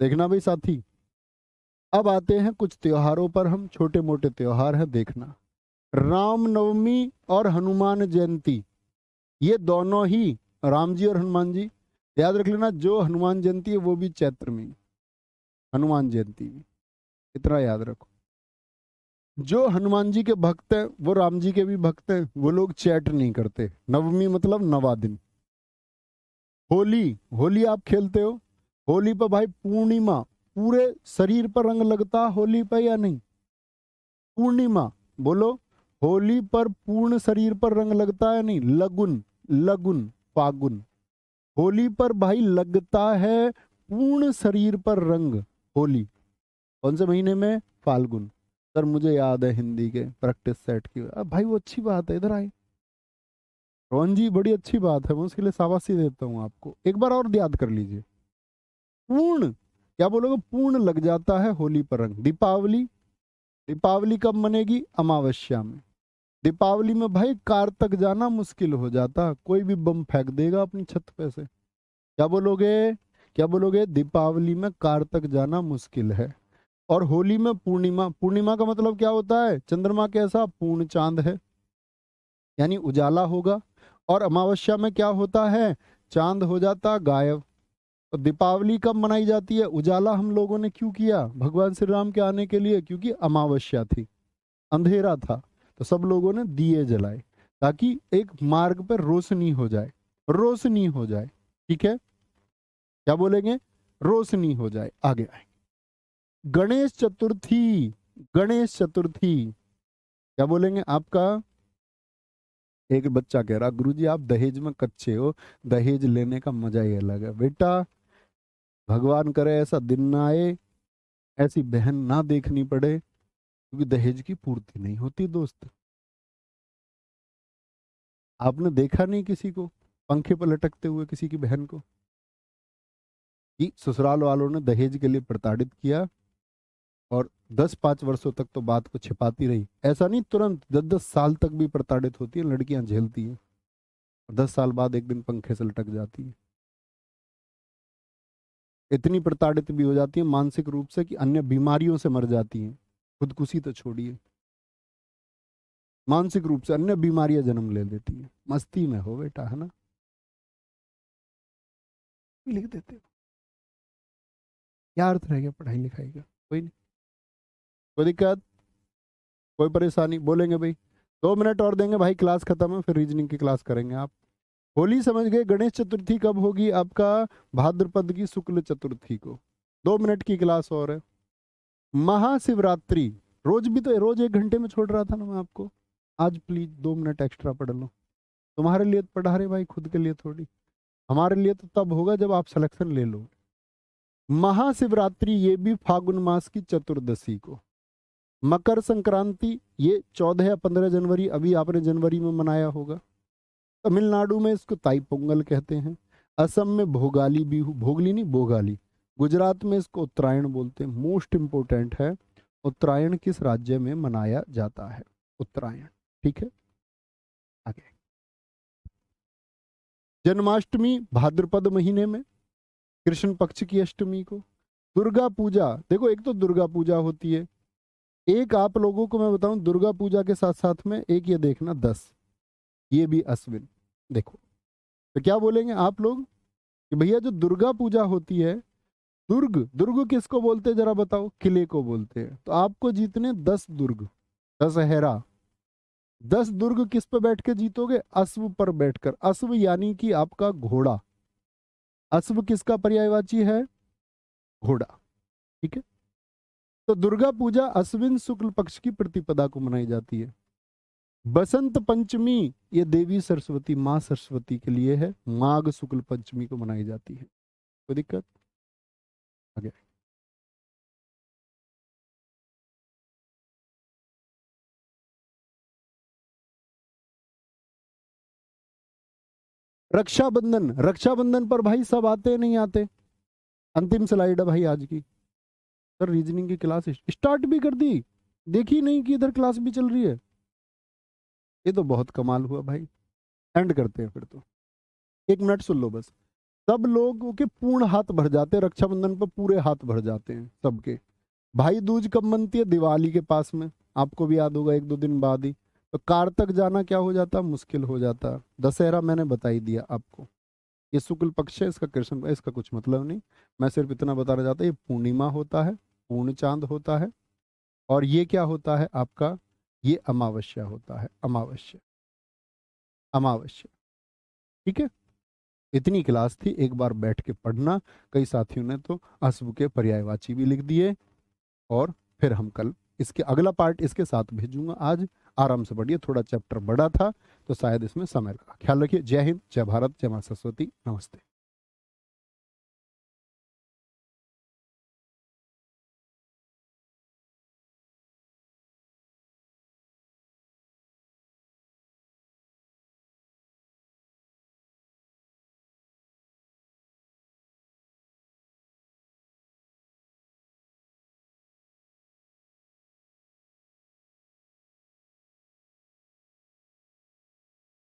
देखना भाई साथी। अब आते हैं कुछ त्योहारों पर, हम छोटे मोटे त्योहार हैं, देखना। रामनवमी और हनुमान जयंती, ये दोनों ही, राम जी और हनुमान जी, याद रख लेना, जो हनुमान जयंती है वो भी चैत्र में, हनुमान जयंती भी, इतना याद रखो। जो हनुमान जी के भक्त हैं वो राम जी के भी भक्त हैं, वो लोग चैट नहीं करते। नवमी मतलब नवा दिन। होली, होली आप खेलते हो? होली पर भाई पूर्णिमा, पूरे शरीर पर रंग लगता होली पर या नहीं? पूर्णिमा बोलो। होली पर पूर्ण शरीर पर रंग लगता है नहीं? लगुन, लगुन, फागुन। होली पर भाई लगता है पूर्ण शरीर पर रंग। होली कौन से महीने में? फाल्गुन। सर मुझे याद है हिंदी के प्रैक्टिस सेट की। अब भाई वो अच्छी बात है, इधर आए। रोहन जी बड़ी अच्छी बात है, मैं उसके लिए शाबाशी देता हूँ आपको। एक बार और याद कर लीजिए। पूर्ण, क्या बोलोगे? पूर्ण लग जाता है होली पर रंग। दीपावली, दीपावली कब मनेगी? अमावस्या में। दीपावली में भाई कार तक जाना मुश्किल हो जाता, कोई भी बम फेंक देगा अपनी छत पे से। क्या बोलोगे? क्या बोलोगे? दीपावली में कार तक जाना मुश्किल है। और होली में पूर्णिमा, पूर्णिमा का मतलब क्या होता है? चंद्रमा कैसा? पूर्ण चांद है, यानी उजाला होगा। और अमावस्या में क्या होता है? चांद हो जाता गायब। तो दीपावली कब मनाई जाती है? उजाला हम लोगों ने क्यों किया? भगवान श्री राम के आने के लिए, क्योंकि अमावस्या थी, अंधेरा था, तो सब लोगों ने दिए जलाए ताकि एक मार्ग पर रोशनी हो जाए, रोशनी हो जाए। ठीक है, क्या बोलेंगे? रोशनी हो जाए। आगे आए। गणेश चतुर्थी, गणेश चतुर्थी क्या बोलेंगे आपका? एक बच्चा कह रहा, गुरुजी आप दहेज में कच्चे हो, दहेज लेने का मजा ही अलग है। बेटा भगवान करे ऐसा दिन ना आए, ऐसी बहन ना देखनी पड़े, क्योंकि दहेज की पूर्ति नहीं होती दोस्त। आपने देखा नहीं किसी को पंखे पर लटकते हुए किसी की बहन को? कि ससुराल वालों ने दहेज के लिए प्रताड़ित किया और 10-5 वर्षों तक तो बात को छिपाती रही। ऐसा नहीं तुरंत, 10-10 साल तक भी प्रताड़ित होती है लड़कियां, झेलती हैं। 10 साल बाद एक दिन पंखे से लटक जाती है। इतनी प्रताड़ित भी हो जाती है मानसिक रूप से कि अन्य बीमारियों से मर जाती हैं। खुदकुशी तो छोड़िए, मानसिक रूप से अन्य बीमारियां जन्म ले लेती हैं। मस्ती में हो बेटा, है ना? लिख देते हो, क्या अर्थ रह गया पढ़ाई लिखाई का? कोई नहीं, कोई दिक्कत, कोई परेशानी? बोलेंगे भाई 2 मिनट और देंगे भाई, क्लास खत्म है, फिर रीजनिंग की क्लास करेंगे। आप होली समझ गए। गणेश चतुर्थी कब होगी आपका? भाद्रपद की शुक्ल चतुर्थी को। 2 मिनट की क्लास और है। महाशिवरात्रि, रोज भी तो, रोज 1 घंटे में छोड़ रहा था ना मैं आपको, आज प्लीज 2 मिनट एक्स्ट्रा पढ़ लो। तुम्हारे लिए तो पढ़ा रहे भाई, खुद के लिए थोड़ी। हमारे लिए तो तब होगा जब आप सिलेक्शन ले लो। महाशिवरात्रि ये भी फागुन मास की चतुर्दशी को। मकर संक्रांति ये 14 या 15 जनवरी, अभी आपने जनवरी में मनाया होगा। तमिलनाडु में इसको ताई पोंगल कहते हैं। असम में भोगाली बिहू, भोगली नहीं भोगाली। गुजरात में इसको उत्तरायण बोलते हैं। मोस्ट इंपोर्टेंट है, उत्तरायण किस राज्य में मनाया जाता है? उत्तरायण। ठीक है, आगे। जन्माष्टमी भाद्रपद महीने में, कृष्ण पक्ष की अष्टमी को। दुर्गा पूजा, देखो एक तो दुर्गा पूजा होती है, एक आप लोगों को मैं बताऊं, दुर्गा पूजा के साथ साथ में एक ये देखना 10, ये भी अश्विन। देखो तो क्या बोलेंगे आप लोग कि भैया जो दुर्गा पूजा होती है, दुर्ग, दुर्ग किसको बोलते हैं जरा बताओ? किले को बोलते हैं। तो आपको जीतने 10 दुर्ग, दशहरा। 10 दुर्ग किस पे बैठ के जीतोगे? अश्व पर बैठकर। अश्व यानी कि आपका घोड़ा। अश्व किसका पर्यायवाची है? घोड़ा। ठीक है, तो दुर्गा पूजा अश्विन शुक्ल पक्ष की प्रतिपदा को मनाई जाती है। बसंत पंचमी ये देवी सरस्वती, माँ सरस्वती के लिए है, माघ शुक्ल पंचमी को मनाई जाती है। कोई दिक्कत? आगे। रक्षाबंधन, रक्षाबंधन पर भाई सब आते नहीं आते? अंतिम स्लाइड है भाई आज की। सर रीजनिंग की क्लास स्टार्ट भी कर दी, देखी नहीं कि इधर क्लास भी चल रही है? ये तो बहुत कमाल हुआ भाई। एंड करते हैं फिर तो। 1 मिनट सुन लो बस। सब लोगों के पूर्ण हाथ भर जाते हैं, रक्षाबंधन पर पूरे हाथ भर जाते हैं सबके। भाई दूज कब मनती है? दिवाली के पास में, आपको भी याद होगा 1-2 दिन बाद ही। तो कारतक जाना क्या हो जाता? मुश्किल हो जाता। दशहरा मैंने बता ही दिया आपको, ये शुक्ल पक्ष है, इसका कृष्ण, इसका कुछ मतलब नहीं। मैं सिर्फ इतना बताना चाहता, ये पूर्णिमा होता है, पूर्ण चांद होता है। और ये क्या होता है आपका? ये अमावस्या होता है, अमावस्या, अमावस्या। ठीक है, इतनी क्लास थी, एक बार बैठ के पढ़ना। कई साथियों ने तो अशुभ के पर्यायवाची भी लिख दिए। और फिर हम कल इसके अगला पार्ट इसके साथ भेजूंगा। आज आराम से पढ़िए, थोड़ा चैप्टर बड़ा था तो शायद इसमें समय लगा। ख्याल रखिए। जय हिंद, जय भारत, जय मां सरस्वती, नमस्ते।